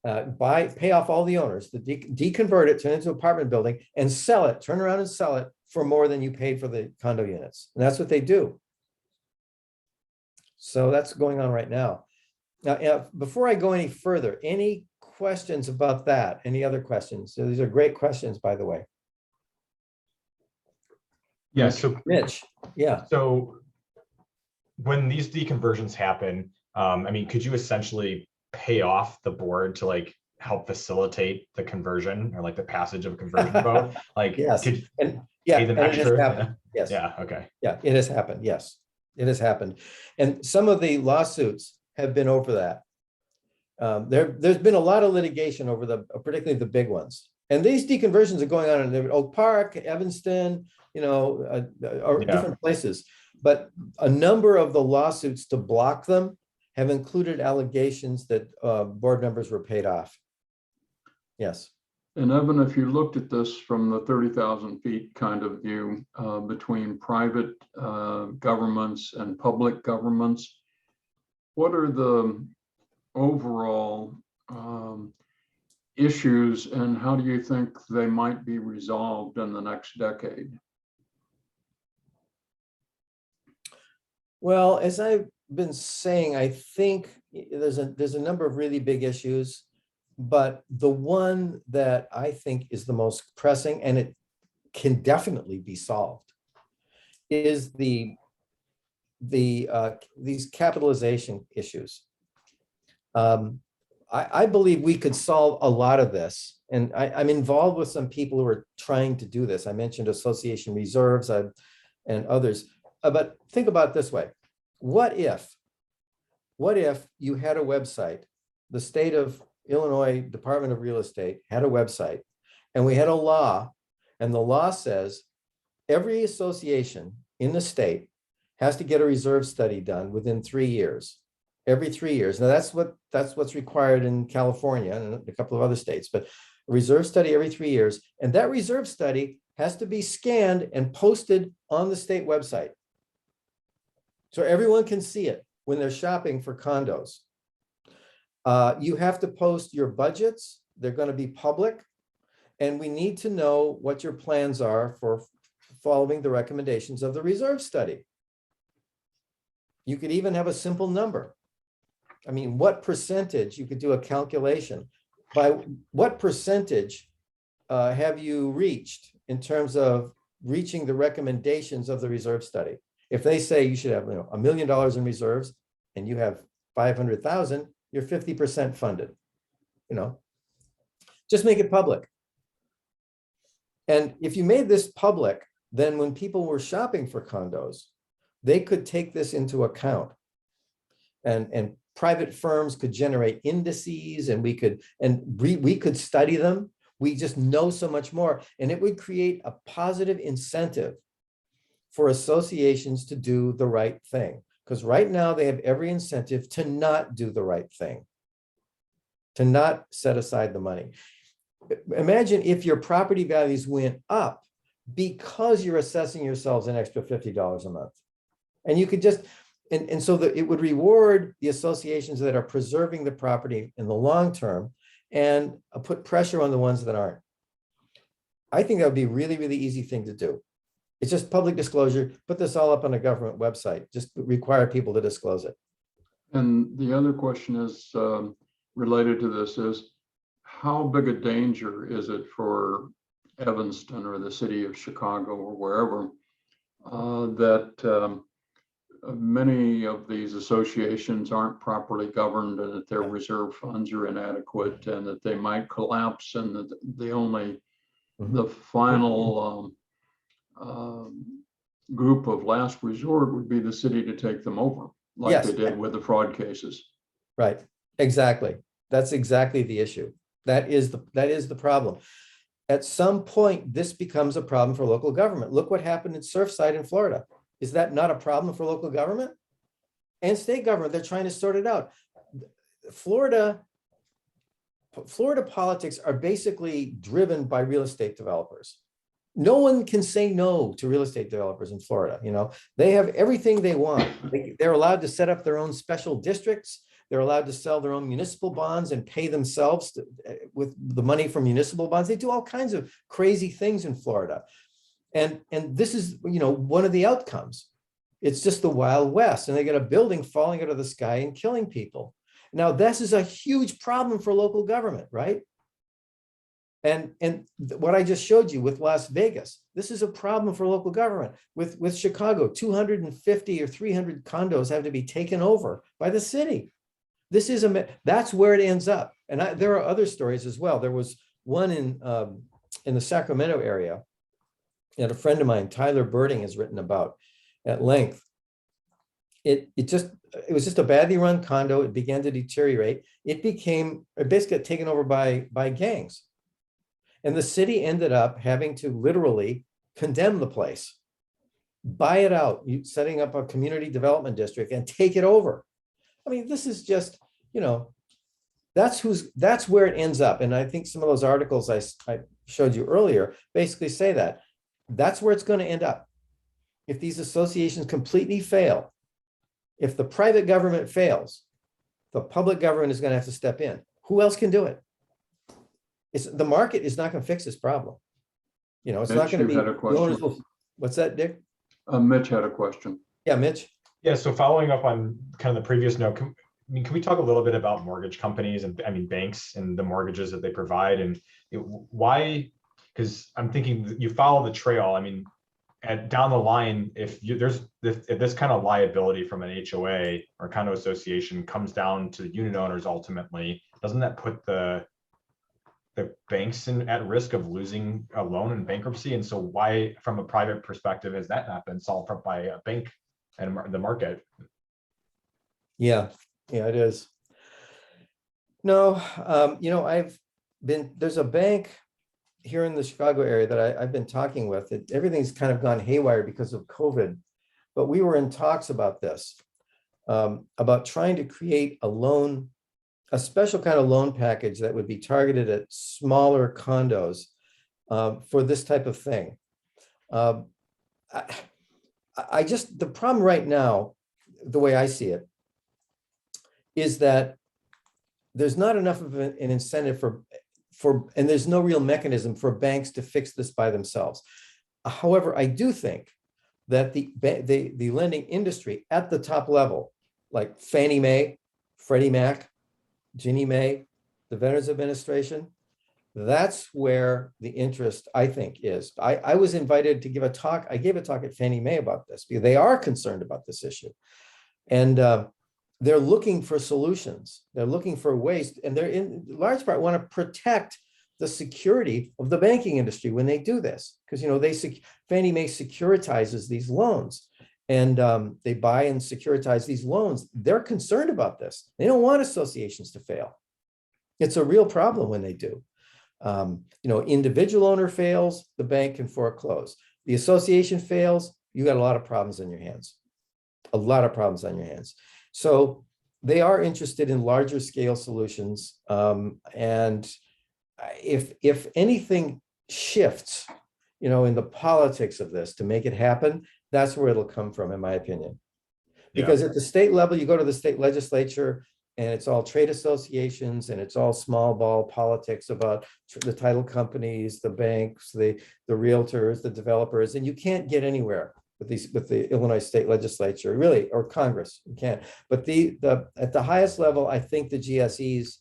pay off all the owners, deconvert it, turn it into an apartment building, and sell it, turn around and sell it for more than you paid for the condo units. And that's what they do. So that's going on right now. Now, before I go any further, any questions about that? Any other questions? So these are great questions, by the way. Yeah, so Mitch, yeah. So when these deconversions happen, could you essentially pay off the board to help facilitate the conversion or the passage of a conversion vote? Yes, could and yeah, pay them and it has extra? happened. Yes. Yeah, okay. Yeah, it has happened. Yes, it has happened. And some of the lawsuits have been over that. There's been a lot of litigation over particularly the big ones. And these deconversions are going on in Oak Park, Evanston, or Yeah. different places. But a number of the lawsuits to block them have included allegations that board members were paid off. Yes. And Evan, if you looked at this from the 30,000 feet kind of view between private governments and public governments, what are the overall issues and how do you think they might be resolved in the next decade? Well, as I've been saying, I think there's a number of really big issues, but the one that I think is the most pressing, and it can definitely be solved, is these capitalization issues. I believe we could solve a lot of this, and I'm involved with some people who are trying to do this. I mentioned association reserves and others. But think about it this way. What if you had a website, the state of Illinois Department of Real Estate had a website, and we had a law, and the law says every association in the state has to get a reserve study done within 3 years, every 3 years. Now that's what's required in California and a couple of other states, but a reserve study every 3 years. And that reserve study has to be scanned and posted on the state website, so everyone can see it when they're shopping for condos. You have to post your budgets. They're going to be public. And we need to know what your plans are for following the recommendations of the reserve study. You could even have a simple number. I mean, what percentage, you could do a calculation. By what percentage have you reached in terms of reaching the recommendations of the reserve study? If they say you should have $1 million in reserves and you have 500,000, you're 50% funded. Just make it public. And if you made this public, then when people were shopping for condos, they could take this into account. And private firms could generate indices, and we could study them. We just know so much more, and it would create a positive incentive for associations to do the right thing. Because right now they have every incentive to not do the right thing, to not set aside the money. Imagine if your property values went up because you're assessing yourselves an extra $50 a month. And you could just, and so that it would reward the associations that are preserving the property in the long term and put pressure on the ones that aren't. I think that would be a really, really easy thing to do. It's just public disclosure. Put this all up on a government website. Just require people to disclose it. And the other question is related to this is, how big a danger is it for Evanston or the city of Chicago or wherever that many of these associations aren't properly governed and that their reserve funds are inadequate and that they might collapse and that the final group of last resort would be the city to take them over, like Yes. they did with the fraud cases. Right, exactly. That's exactly the issue. That is the problem. At some point, this becomes a problem for local government. Look what happened in Surfside in Florida. Is that not a problem for local government and state government? They're trying to sort it out. Florida politics are basically driven by real estate developers. No one can say no to real estate developers in Florida. They have everything they want. They're allowed to set up their own special districts. They're allowed to sell their own municipal bonds and pay themselves with the money from municipal bonds. They do all kinds of crazy things in Florida. And this is, one of the outcomes. It's just the Wild West, and they get a building falling out of the sky and killing people. Now, this is a huge problem for local government, right? And what I just showed you with Las Vegas, this is a problem for local government. With Chicago, 250 or 300 condos have to be taken over by the city. That's where it ends up. And there are other stories as well. There was one in the Sacramento area that a friend of mine, Tyler Birding, has written about at length. It was just a badly run condo. It began to deteriorate. It basically got taken over by gangs. And the city ended up having to literally condemn the place, buy it out, setting up a community development district and take it over. I mean, this is just, that's where it ends up. And I think some of those articles I showed you earlier basically say that. That's where it's going to end up. If these associations completely fail, if the private government fails, the public government is going to have to step in. Who else can do it? The market is not going to fix this problem. It's not Mitch, going to you be. had a question. What's that, Dick? Mitch had a question. Yeah, Mitch. Yeah, so following up on kind of the previous note, can we talk a little bit about mortgage companies and banks and the mortgages that they provide and why? Because I'm thinking you follow the trail. Down the line, if this kind of liability from an HOA or condo association comes down to the unit owners ultimately, doesn't that put the banks at risk of losing a loan in bankruptcy? And so why, from a private perspective, has that not been solved by a bank and the market? Yeah, it is. No, there's a bank here in the Chicago area that I've been talking with. Everything's kind of gone haywire because of COVID, but we were in talks about this, about trying to create a special kind of loan package that would be targeted at smaller condos for this type of thing. The problem right now, the way I see it, is that there's not enough of an incentive and there's no real mechanism for banks to fix this by themselves. However, I do think that the lending industry at the top level, like Fannie Mae, Freddie Mac, Ginnie Mae, the Veterans Administration, that's where the interest, I think, is. I was invited to give a talk. I gave a talk at Fannie Mae about this because they are concerned about this issue. And they're looking for solutions. They're looking for ways, and they're in large part want to protect the security of the banking industry when they do this. Because, Fannie Mae securitizes these loans. And they buy and securitize these loans. They're concerned about this. They don't want associations to fail. It's a real problem when they do. Individual owner fails, the bank can foreclose. The association fails, you got a lot of problems on your hands. A lot of problems on your hands. So they are interested in larger scale solutions. And if anything shifts, in the politics of this to make it happen, that's where it'll come from, in my opinion. Because at the state level, you go to the state legislature and it's all trade associations and it's all small ball politics about the title companies, the banks, the realtors, the developers, and you can't get anywhere with the Illinois state legislature, really, or Congress. You can't. But at the highest level, I think the GSEs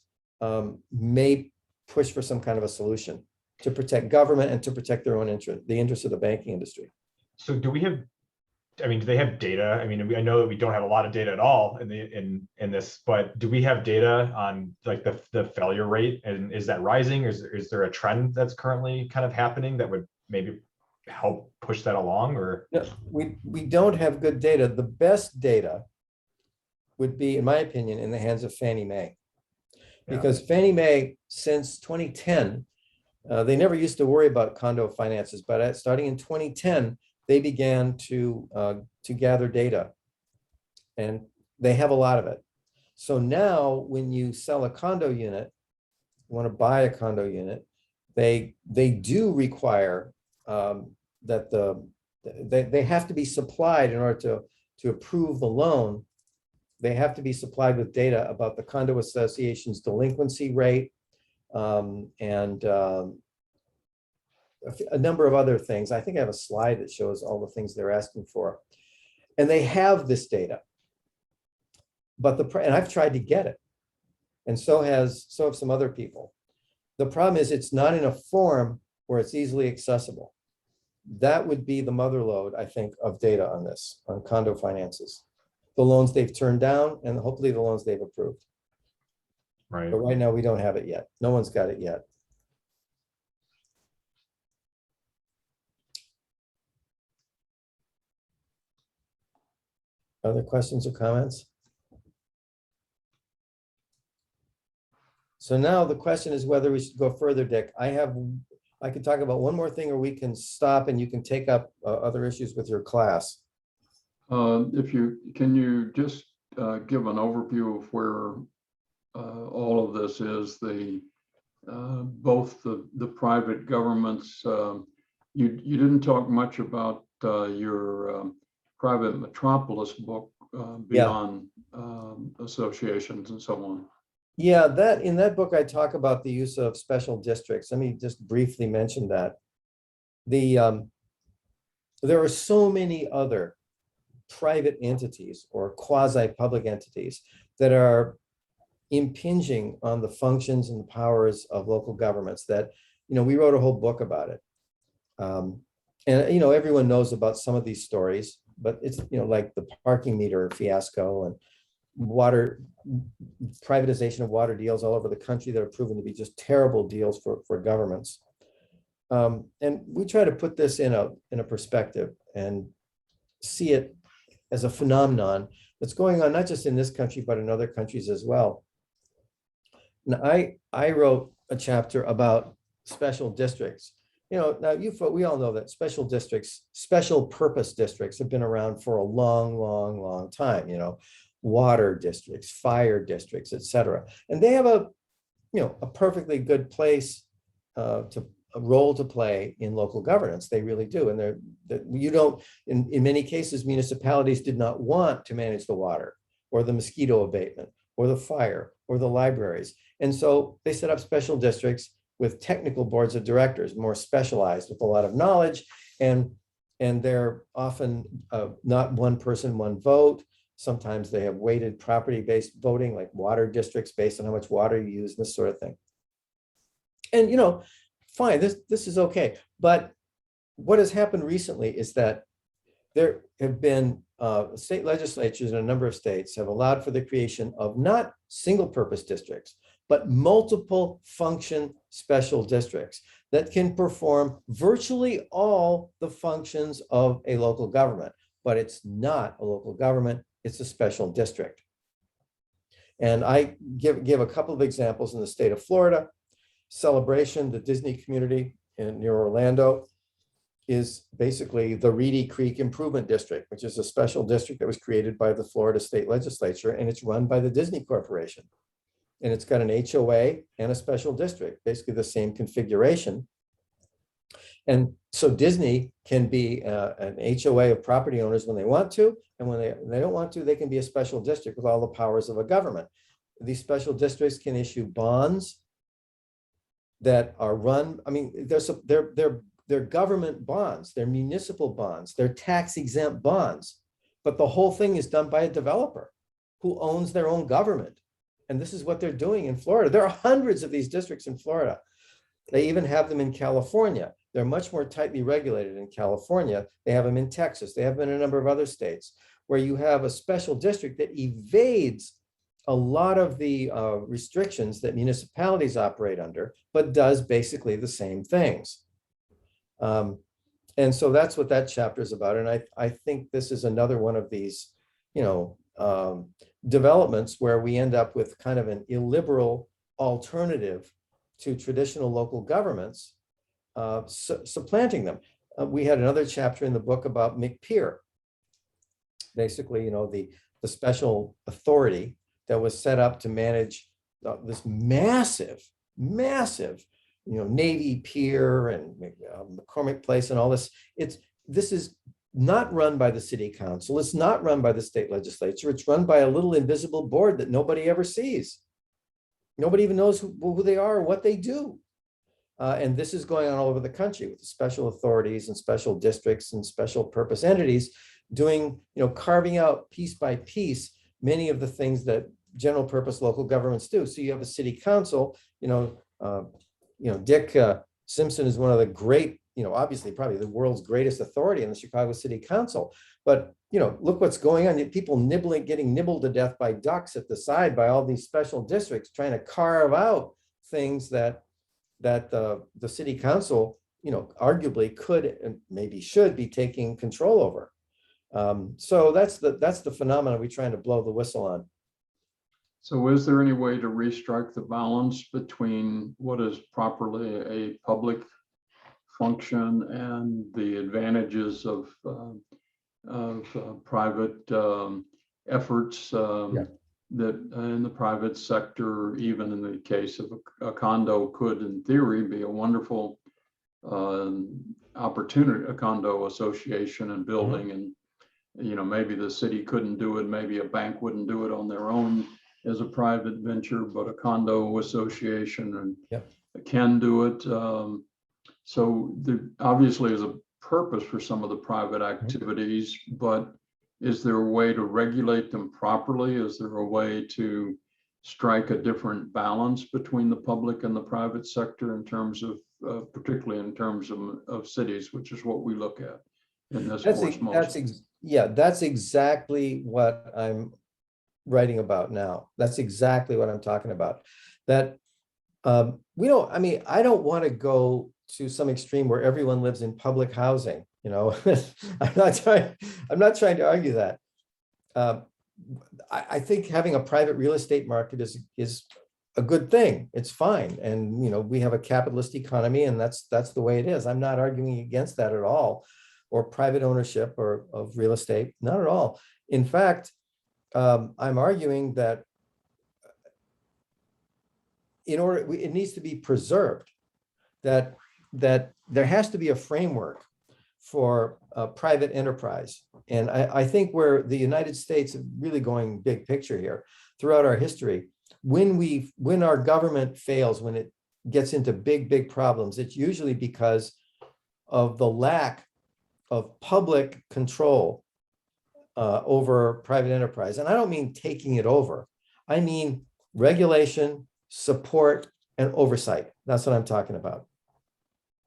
may push for some kind of a solution to protect government and to protect their own interest, the interest of the banking industry. So do they have data? I know that we don't have a lot of data at all in this, but do we have data on like the failure rate? And is that rising? Is there a trend that's currently kind of happening that would maybe help push that along? Or no, we don't have good data. The best data would be, in my opinion, in the hands of Fannie Mae. Because Fannie Mae, since 2010, they never used to worry about condo finances, but starting in 2010, they began to gather data, and they have a lot of it. So now when you sell a condo unit, you want to buy a condo unit, they do require that they have to be supplied in order to approve the loan. They have to be supplied with data about the condo association's delinquency rate and a number of other things. I think I have a slide that shows all the things they're asking for. And they have this data. But and I've tried to get it. And so have some other people. The problem is it's not in a form where it's easily accessible. That would be the mother lode, I think, of data on this, on condo finances. The loans they've turned down and hopefully the loans they've approved. right. But right now we don't have it yet. No one's got it yet. Other questions or comments? So now the question is whether we should go further, Dick. I have I can talk about one more thing, or we can stop and you can take up other issues with your class. Can you just give an overview of where all of this is, both the private governments? You didn't talk much about your private metropolis book beyond associations and so on. Yeah, that in that book, I talk about the use of special districts. Let me just briefly mention that. There are so many other private entities or quasi-public entities that are impinging on the functions and the powers of local governments that, we wrote a whole book about it. And, everyone knows about some of these stories, but it's, like the parking meter fiasco and privatization of water deals all over the country that are proven to be just terrible deals for governments. And we try to put this in a perspective and see it as a phenomenon that's going on not just in this country, but in other countries as well. Now, I wrote a chapter about special districts. Now we all know that special districts, special purpose districts have been around for a long, long, long time, water districts, fire districts, et cetera. And they have a perfectly good place a role to play in local governance. They really do. And in many cases, municipalities did not want to manage the water or the mosquito abatement or the fire or the libraries. And so they set up special districts with technical boards of directors, more specialized with a lot of knowledge. And they're often not one person, one vote. Sometimes they have weighted property-based voting, like water districts based on how much water you use, this sort of thing. And, fine, this is okay. But what has happened recently is that there have been state legislatures in a number of states have allowed for the creation of not single purpose districts, but multiple function special districts that can perform virtually all the functions of a local government, but it's not a local government, it's a special district. And I give a couple of examples in the state of Florida. Celebration, the Disney community near Orlando, is basically the Reedy Creek Improvement District, which is a special district that was created by the Florida State Legislature, and it's run by the Disney Corporation. And it's got an HOA and a special district, basically the same configuration. And so Disney can be an HOA of property owners when they want to, and when they don't want to, they can be a special district with all the powers of a government. These special districts can issue bonds that are run, they're government bonds, they're municipal bonds, they're tax exempt bonds, but the whole thing is done by a developer who owns their own government. And this is what they're doing in Florida. There are hundreds of these districts in Florida. They even have them in California. They're much more tightly regulated in California. They have them in Texas. They have them in a number of other states where you have a special district that evades a lot of the restrictions that municipalities operate under, but does basically the same things. And so that's what that chapter is about. And I think this is another one of these, developments where we end up with kind of an illiberal alternative to traditional local governments, supplanting them. We had another chapter in the book about McPier. Basically, the special authority that was set up to manage this massive Navy Pier and McCormick Place and all this. This is not run by the city council. It's not run by the state legislature. It's run by a little invisible board that nobody ever sees. Nobody even knows who they are or what they do. And this is going on all over the country with the special authorities and special districts and special purpose entities doing, carving out piece by piece many of the things that general purpose local governments do. So you have a city council, Dick Simpson is one of the great, obviously probably the world's greatest authority in the Chicago City Council. But, look what's going on. People getting nibbled to death by ducks at the side by all these special districts trying to carve out things that the city council, arguably could and maybe should be taking control over. So that's the phenomenon we're trying to blow the whistle on. So is there any way to restrike the balance between what is properly a public function and the advantages of private efforts Yeah. that in the private sector, even in the case of a condo, could in theory be a wonderful opportunity, a condo association and building. And, you know, maybe the city couldn't do it, maybe a bank wouldn't do it on their own as a private venture, but a condo association and Yep. can do it. So there obviously is a purpose for some of the private activities, but is there a way to regulate them properly? Is there a way to strike a different balance between the public and the private sector in terms of, particularly in terms of cities, which is what we look at in this course mostly? That's exactly what I'm writing about now. That's exactly what I'm talking about. That we don't, I mean, I don't want to go to some extreme where everyone lives in public housing, you know. I'm not trying to argue that. I think having a private real estate market is a good thing. It's fine. And, you know, we have a capitalist economy and that's the way it is. I'm not arguing against that at all, or private ownership or of real estate, not at all. In fact, I'm arguing that it needs to be preserved, that there has to be a framework for private enterprise. And I think where the United States is really going big picture here throughout our history, when our government fails, when it gets into big problems, it's usually because of the lack of public control over private enterprise. And I don't mean taking it over. I mean regulation, support, and oversight. That's what I'm talking about.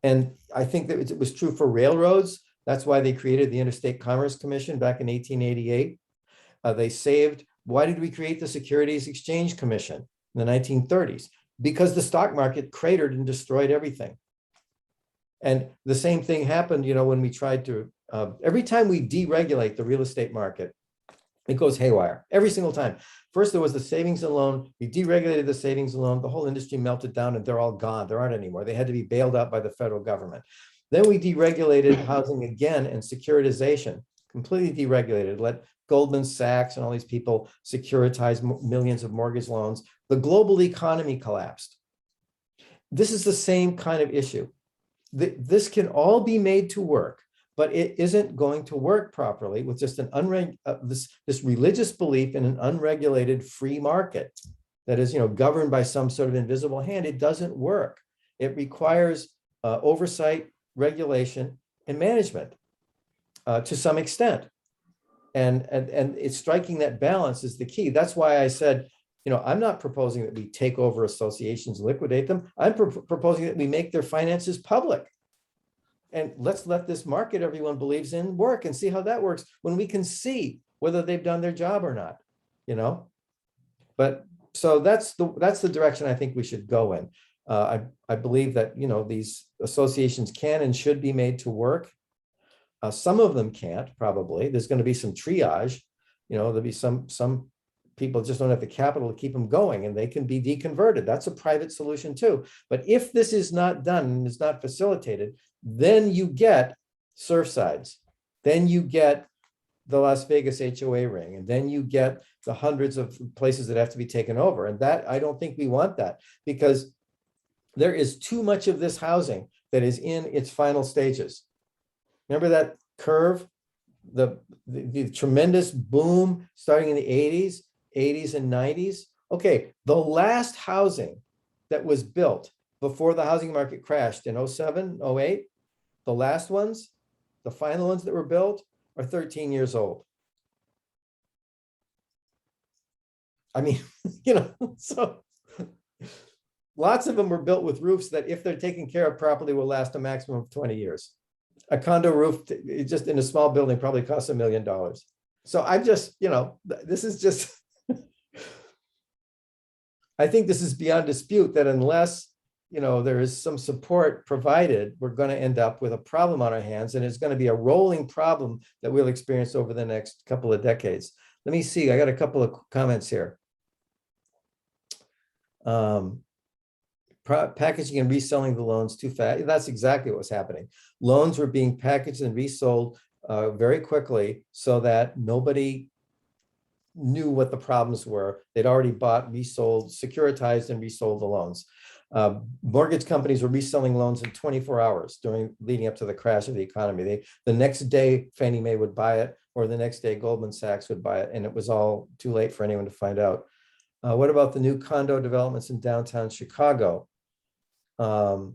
And I think that it was true for railroads. That's why they created the Interstate Commerce Commission back in 1888. Why did we create the Securities Exchange Commission in the 1930s? Because the stock market cratered and destroyed everything. And the same thing happened, you know, when we tried to, every time we deregulate the real estate market, it goes haywire every single time. First, there was the savings and loan. We deregulated the savings and loan. The whole industry melted down and they're all gone. There aren't anymore. They had to be bailed out by the federal government. Then we deregulated housing again and securitization, completely deregulated, let Goldman Sachs and all these people securitize millions of mortgage loans. The global economy collapsed. This is the same kind of issue. This can all be made to work, but it isn't going to work properly with just an this religious belief in an unregulated free market that is, you know, governed by some sort of invisible hand. It doesn't work. It requires oversight, regulation, and management to some extent. And it's striking that balance is the key. That's why I said, you know, I'm not proposing that we take over associations, liquidate them. I'm proposing that we make their finances public. And let's let this market everyone believes in work and see how that works when we can see whether they've done their job or not, you know. But so that's the direction I think we should go in. I believe that, you know, these associations can and should be made to work. Some of them can't, probably. There's going to be some triage, you know, there'll be some people just don't have the capital to keep them going and they can be deconverted. That's a private solution too. But if this is not done and is not facilitated, then you get Surfsides, then you get the Las Vegas HOA ring, and then you get the hundreds of places that have to be taken over. And that, I don't think we want that, because there is too much of this housing that is in its final stages. Remember that curve, the tremendous boom starting in the 80s and 90s? Okay, the last housing that was built before the housing market crashed in 07, 08, the last ones, the final ones that were built are 13 years old. I mean, you know, so lots of them were built with roofs that, if they're taken care of properly, will last a maximum of 20 years. A condo roof, just in a small building, probably costs $1 million. So I'm just, you know, this is just, I think this is beyond dispute that unless, you know, there is some support provided, we're going to end up with a problem on our hands, and it's going to be a rolling problem that we'll experience over the next couple of decades. Let me see, I got a couple of comments here. packaging and reselling the loans too fast. That's exactly what was happening. Loans were being packaged and resold very quickly so that nobody knew what the problems were. They'd already bought, resold, securitized and resold the loans. Mortgage companies were reselling loans in 24 hours leading up to the crash of the economy. The next day Fannie Mae would buy it, or the next day Goldman Sachs would buy it, and it was all too late for anyone to find out. What about the new condo developments in downtown Chicago? Yeah,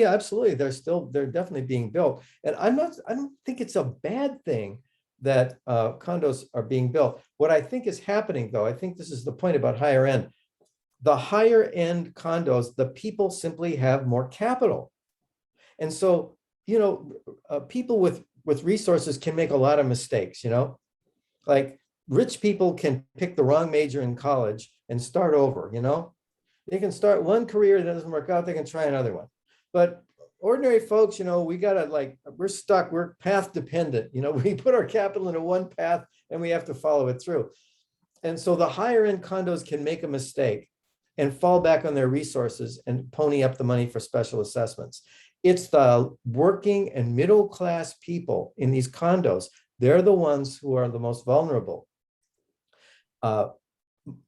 absolutely. They're definitely being built. And I don't think it's a bad thing that condos are being built. What I think is happening, though, I think this is the point about higher end. The higher end condos, the people simply have more capital. And so, people with resources can make a lot of mistakes, like rich people can pick the wrong major in college and start over, They can start one career that doesn't work out, they can try another one. But ordinary folks, we're stuck, we're path dependent, we put our capital into one path and we have to follow it through. And so the higher end condos can make a mistake and fall back on their resources and pony up the money for special assessments. It's the working and middle class people in these condos. They're the ones who are the most vulnerable.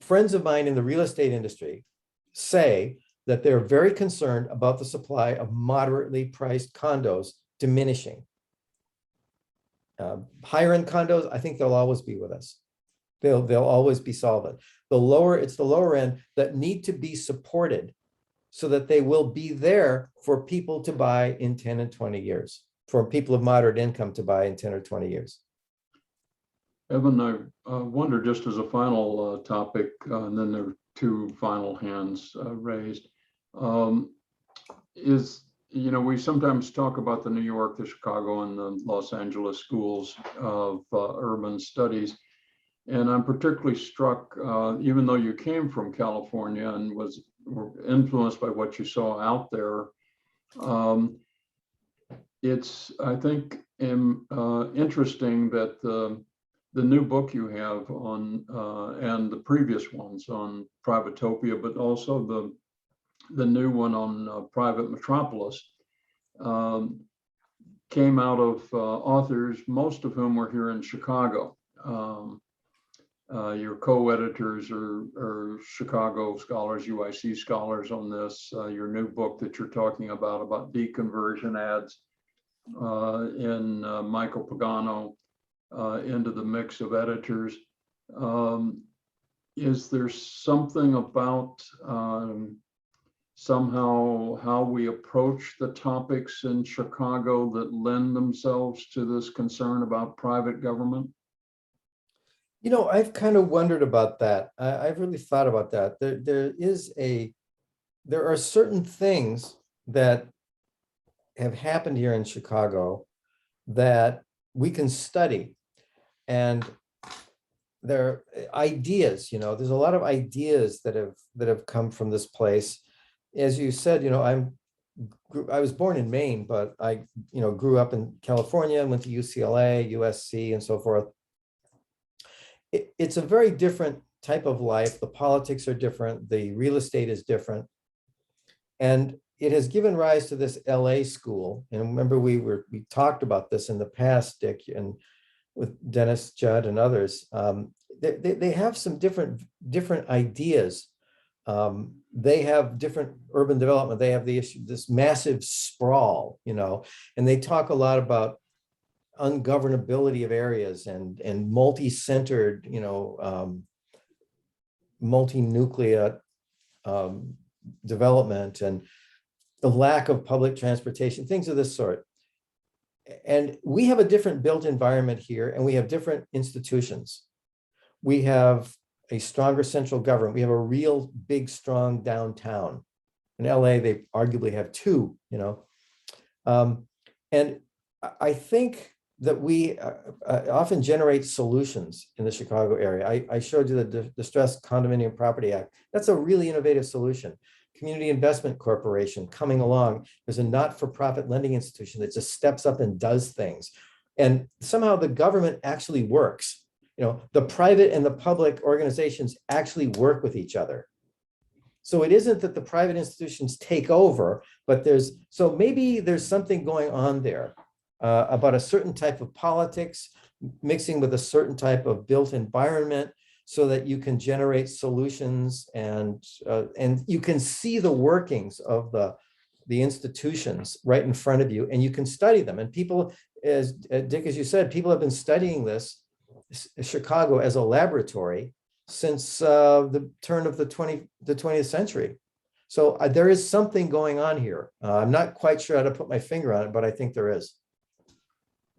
Friends of mine in the real estate industry say that they're very concerned about the supply of moderately priced condos diminishing. Higher end condos, I think they'll always be with us. They'll always be solvent. It's the lower end that need to be supported so that they will be there for people to buy in 10 and 20 years, for people of moderate income to buy in 10 or 20 years. Evan, I wonder, just as a final topic, and then there are two final hands raised, we sometimes talk about the New York, the Chicago, and the Los Angeles schools of urban studies. And I'm particularly struck, even though you came from California and were influenced by what you saw out there, it's, I think, interesting that the new book you have on, and the previous ones on Privatopia, but also the new one on Private Metropolis, came out of authors, most of whom were here in Chicago. Your co-editors are Chicago scholars, UIC scholars on this. Your new book that you're talking about deconversion ads, in Michael Pagano into the mix of editors. Is there something about somehow how we approach the topics in Chicago that lend themselves to this concern about private government? I've kind of wondered about that. I've really thought about that. There are certain things that have happened here in Chicago that we can study, and there are ideas. There's a lot of ideas that have come from this place. As you said, I was born in Maine, but I grew up in California, went to UCLA, USC, and so forth. It's a very different type of life. The politics are different. The real estate is different. And it has given rise to this LA school. And remember, we talked about this in the past, Dick, and with Dennis Judd and others. They have some different ideas. They have different urban development. They have this massive sprawl, and they talk a lot about ungovernability of areas and multi-centered, multi-nuclear development and the lack of public transportation, things of this sort. And we have a different built environment here, and we have different institutions. We have a stronger central government. We have a real big, strong downtown. In LA, they arguably have two, and I think that we often generate solutions in the Chicago area. I showed you the Distressed Condominium Property Act. That's a really innovative solution. Community Investment Corporation coming along. There's a not-for-profit lending institution that just steps up and does things. And somehow the government actually works. The private and the public organizations actually work with each other. So it isn't that the private institutions take over, but so maybe there's something going on there about a certain type of politics mixing with a certain type of built environment so that you can generate solutions and you can see the workings of the institutions right in front of you, and you can study them. And people, as Dick, as you said, people have been studying this, Chicago, as a laboratory since the turn of the 20th century. So there is something going on here. I'm not quite sure how to put my finger on it, but I think there is.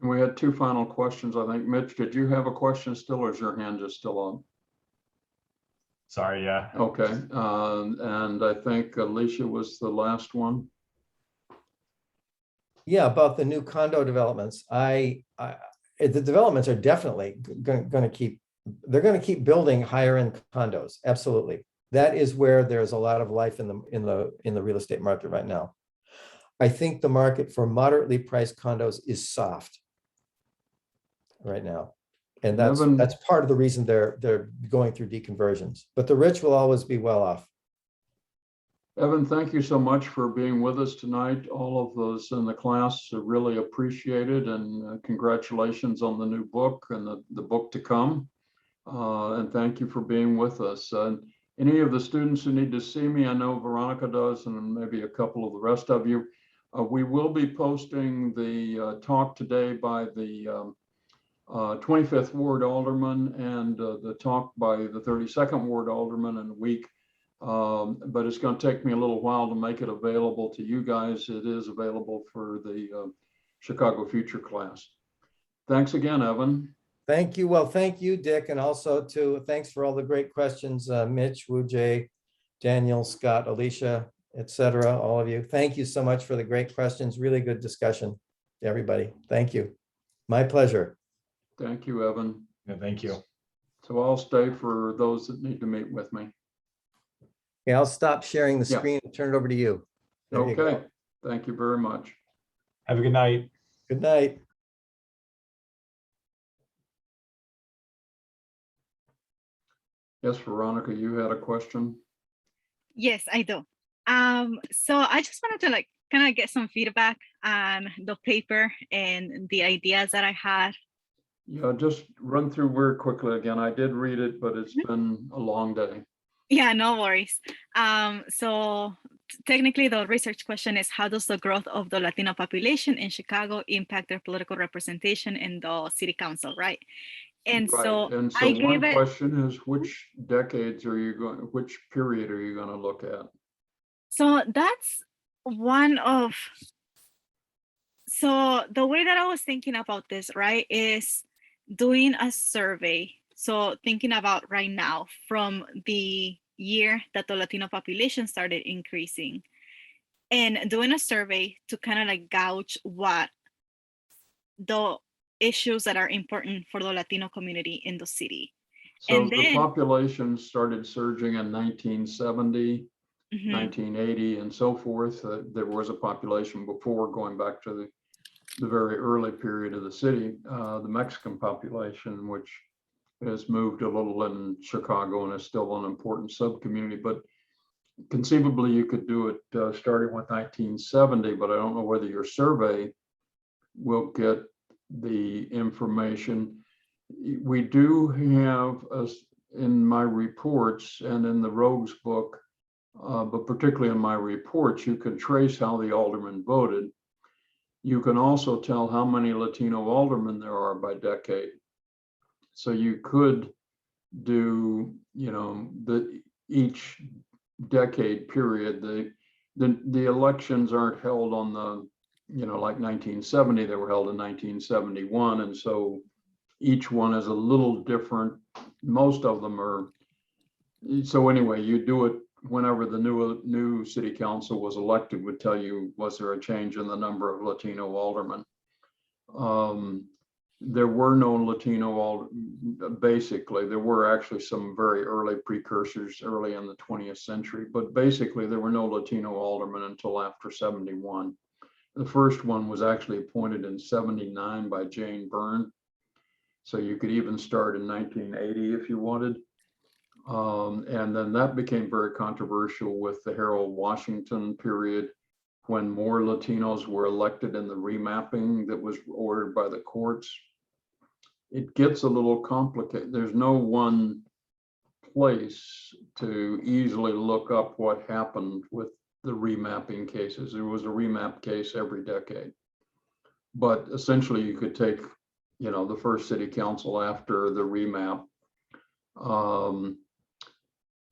And we had two final questions, I think. Mitch, did you have a question still, or is your hand just still on? Sorry, yeah. Okay, and I think Alicia was the last one. Yeah, about the new condo developments. The developments are definitely going to keep, they're going to keep building higher end condos. Absolutely. That is where there's a lot of life in the real estate market right now. I think the market for moderately priced condos is soft right now. And that's part of the reason they're going through deconversions. But the rich will always be well off. Evan, thank you so much for being with us tonight. All of those in the class are really appreciated, and congratulations on the new book and the book to come. And thank you for being with us. Any of the students who need to see me, I know Veronica does, and maybe a couple of the rest of you, we will be posting the talk today by the 25th Ward Alderman and the talk by the 32nd Ward Alderman in a week. But it's going to take me a little while to make it available to you guys. It is available for the Chicago Future class. Thanks again, Evan. Thank you. Well, thank you, Dick. And also thanks for all the great questions, Mitch, Wu-Jay, Daniel, Scott, Alicia, etc. All of you. Thank you so much for the great questions. Really good discussion, everybody. Thank you. My pleasure. Thank you, Evan. Yeah, thank you. So I'll stay for those that need to meet with me. Okay, I'll stop sharing the Yeah. screen and turn it over to you. There you go. Okay, thank you very much. Have a good night. Good night. Yes, Veronica, you had a question? Yes, I do. So I just wanted to kind of get some feedback on the paper and the ideas that I had. Yeah, just run through very quickly again. I did read it, but it's been a long day. Yeah, no worries. So technically the research question is, how does the growth of the Latino population in Chicago impact their political representation in the city council, right? And Right. so And so I one gave it, question is, which decades are you going, which period are you going to look at? so that's one of, so the way that I was thinking about this, right, is doing a survey. So thinking about right now from the year that the Latino population started increasing, and doing a survey to kind of like gauge what the issues that are important for the Latino community in the city. So And the then- population started surging in 1970, Mhm. 1980, and so forth. There was a population before, going back to the very early period of the city, the Mexican population, which has moved a little in Chicago and is still an important sub-community. But conceivably, you could do it starting with 1970, but I don't know whether your survey will get the information. We do have, in my reports and in the Rogues book, but particularly in my reports, you can trace how the aldermen voted. You can also tell how many Latino aldermen there are by decade. So you could do, each decade period. The elections aren't held on the, like 1970, they were held in 1971. And so each one is a little different. Most of them are. So anyway, you do it whenever the new city council was elected, would tell you, was there a change in the number of Latino aldermen? There were no Latino, basically, there were actually some very early precursors early in the 20th century, but basically there were no Latino aldermen until after 71. The first one was actually appointed in 79 by Jane Byrne. So you could even start in 1980 if you wanted. And then that became very controversial with the Harold Washington period, when more Latinos were elected in the remapping that was ordered by the courts. It gets a little complicated. There's no one place to easily look up what happened with the remapping cases. There was a remap case every decade. But essentially you could take, the first city council after the remap.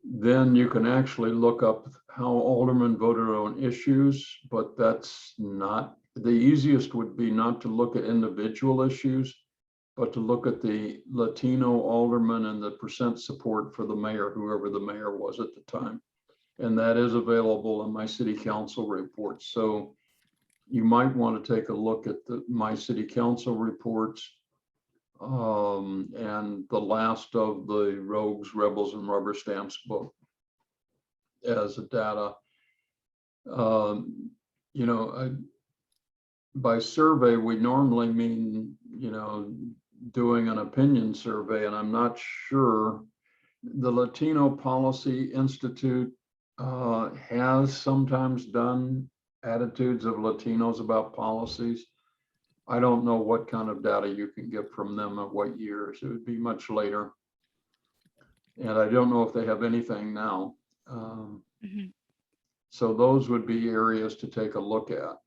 Then you can actually look up how aldermen voted on issues, but that's not, the easiest would be not to look at individual issues, but to look at the Latino alderman and the percent support for the mayor, whoever the mayor was at the time. And that is available in my city council report. So you might want to take a look at my city council reports, and the last of the Rogues, Rebels, and Rubber Stamps book as a data. By survey, we normally mean, doing an opinion survey, and I'm not sure. The Latino Policy Institute has sometimes done attitudes of Latinos about policies. I don't know what kind of data you can get from them at what years. It would be much later. And I don't know if they have anything now. So those would be areas to take a look at.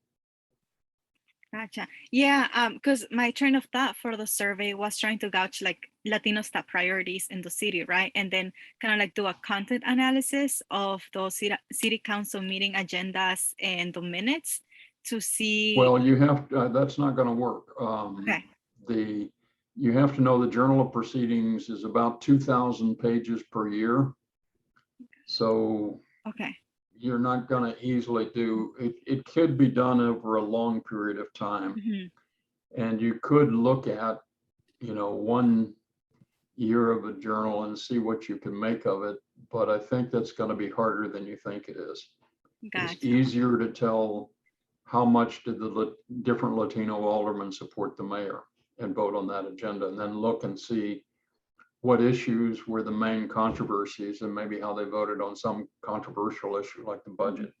Gotcha. Yeah, because my train of thought for the survey was trying to gauge like Latino top priorities in the city, right? And then kind of like do a content analysis of those city council meeting agendas and the minutes to see. Well, you have, that's not going to work. Okay. You have to know the Journal of Proceedings is about 2,000 pages per year. So Okay. you're not going to easily do it. It could be done over a long period of time. And you could look at, 1 year of a journal and see what you can make of it. But I think that's going to be harder than you think it is. Gotcha. It's easier to tell how much did the different Latino aldermen support the mayor and vote on that agenda, and then look and see what issues were the main controversies and maybe how they voted on some controversial issue like the budget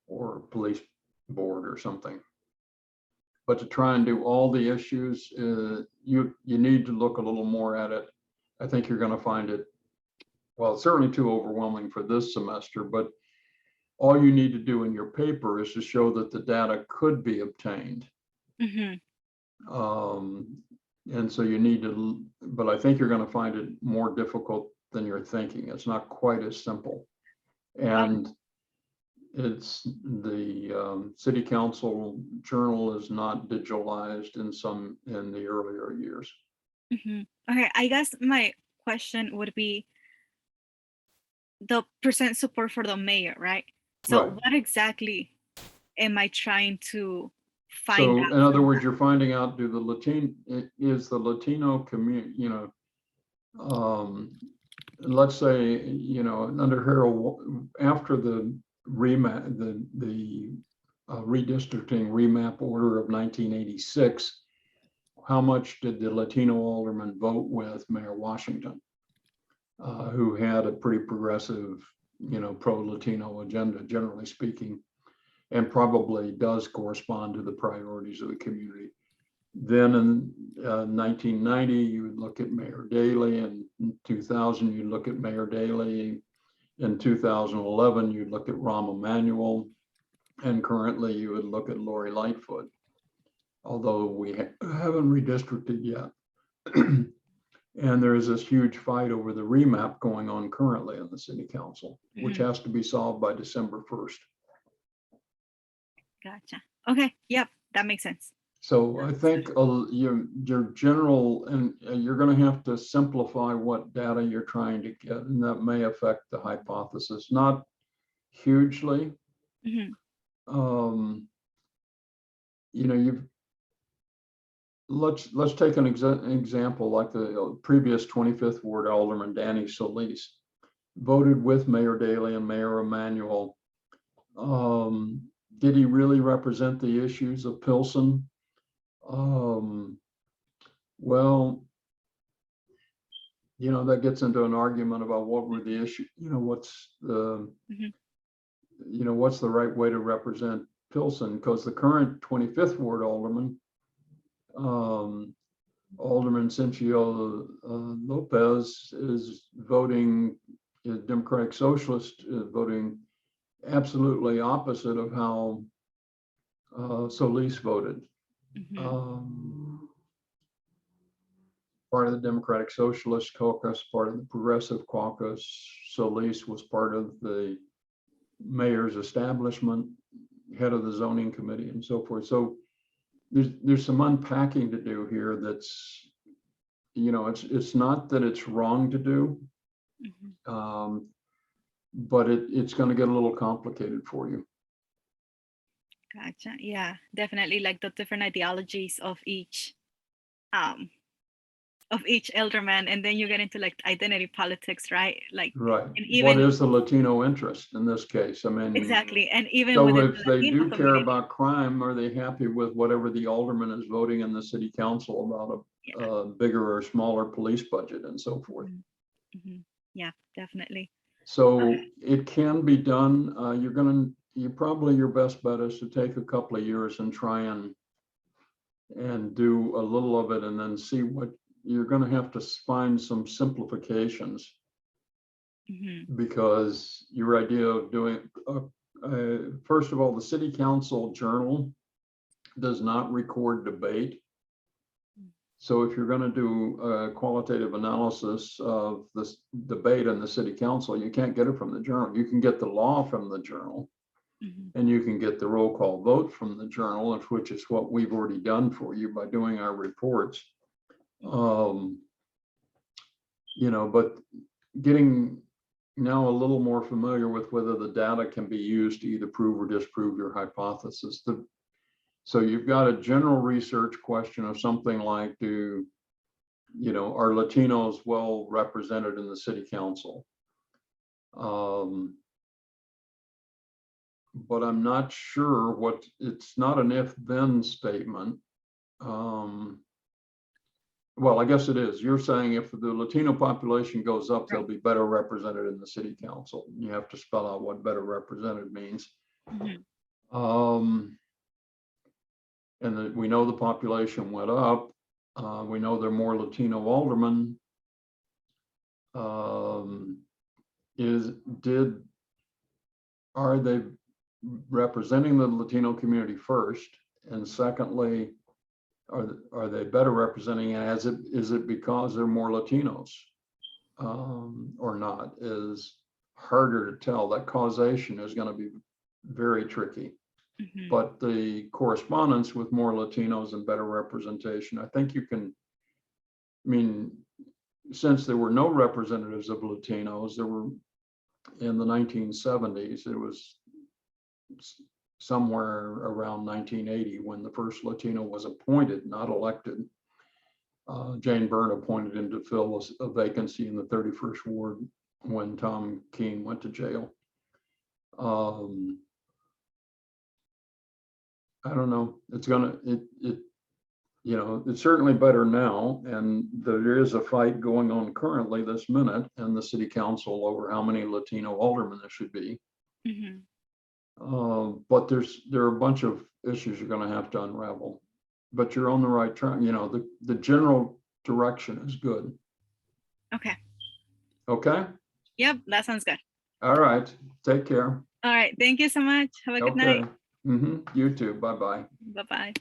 or police board or something. But to try and do all the issues, you need to look a little more at it. I think you're going to find it, well, it's certainly too overwhelming for this semester, but all you need to do in your paper is to show that the data could be obtained. And so you need to, but I think you're going to find it more difficult than you're thinking. It's not quite as simple. And it's the city council journal is not digitalized in the earlier years. Okay, I guess my question would be the percent support for the mayor, right? So Right. what exactly am I trying to find So out? in other words, you're finding out, is the Latino community, let's say, under Harold, after the remap, the redistricting remap order of 1986, how much did the Latino aldermen vote with Mayor Washington, who had a pretty progressive, pro-Latino agenda, generally speaking, and probably does correspond to the priorities of the community. Then in 1990, you would look at Mayor Daley. In 2000, you'd look at Mayor Daley. In 2011, you'd look at Rahm Emanuel. And currently, you would look at Lori Lightfoot, although we haven't redistricted yet. And there is this huge fight over the remap going on currently in the city council, which has to be solved by December 1st. Gotcha. Okay. Yep. That makes sense. So I think your general, and you're going to have to simplify what data you're trying to get, and that may affect the hypothesis, not hugely. Let's take an example like the previous 25th Ward Alderman Danny Solis voted with Mayor Daley and Mayor Emanuel. Did he really represent the issues of Pilsen? Well, you know, that gets into an argument about what were the issue, you know, what's the, Mhm. you know, what's the right way to represent Pilsen? Because the current 25th Ward Alderman, Alderman Cincio Lopez is voting, Democratic Socialist, voting absolutely opposite of how Solis voted. Mhm. Part of the Democratic Socialist Caucus, part of the Progressive Caucus. Solis was part of the mayor's establishment, head of the zoning committee and so forth. So there's some unpacking to do here that's, you know, it's not that it's wrong to do, Mhm. but it's going to get a little complicated for you. Gotcha. Yeah, definitely like the different ideologies of each alderman, and then you get into like identity politics, right? Like, Right. and What even is the Latino interest in this case? I mean, exactly, and even so within if the they Latino do care community. about crime, are they happy with whatever the alderman is voting in the city council about Yeah. a bigger or smaller police budget and so forth? Mhm. Mhm. Yeah, definitely. So it can be done. Your best bet is to take a couple of years and try and do a little of it and then see what you're going to have to find some simplifications, Mhm. because your idea of doing, first of all, the city council journal does not record debate. So if you're going to do a qualitative analysis of this debate in the city council, you can't get it from the journal. You can get the law from the journal, Mhm. and you can get the roll call vote from the journal, which is what we've already done for you by doing our reports. You know, but getting now a little more familiar with whether the data can be used to either prove or disprove your hypothesis. So you've got a general research question of something like, are Latinos well represented in the city council? But I'm not sure it's not an if-then statement. Well, I guess it is. You're saying if the Latino population goes up, they'll be better represented in the city council. You have to spell out what better represented means. Mhm. And that we know the population went up. We know there are more Latino aldermen. Are they representing the Latino community first? And secondly, are they better representing it? Is it because there are more Latinos or not? Is harder to tell. That causation is going to be very tricky. Mhm. But the correspondence with more Latinos and better representation, I think you can, I mean, since there were no representatives of Latinos, there were in the 1970s, it was somewhere around 1980 when the first Latino was appointed, not elected. Jane Byrne appointed him to fill a vacancy in the 31st Ward when Tom Keene went to jail. I don't know. It's certainly better now, and there is a fight going on currently this minute in the city council over how many Latino aldermen there should be. Mhm. But there are a bunch of issues you're going to have to unravel. But you're on the right track. The general direction is good. Okay. Okay. Yep, that sounds good. All right. Take care. All right. Thank you so much. Have a good night. You too. Bye-bye. Bye-bye.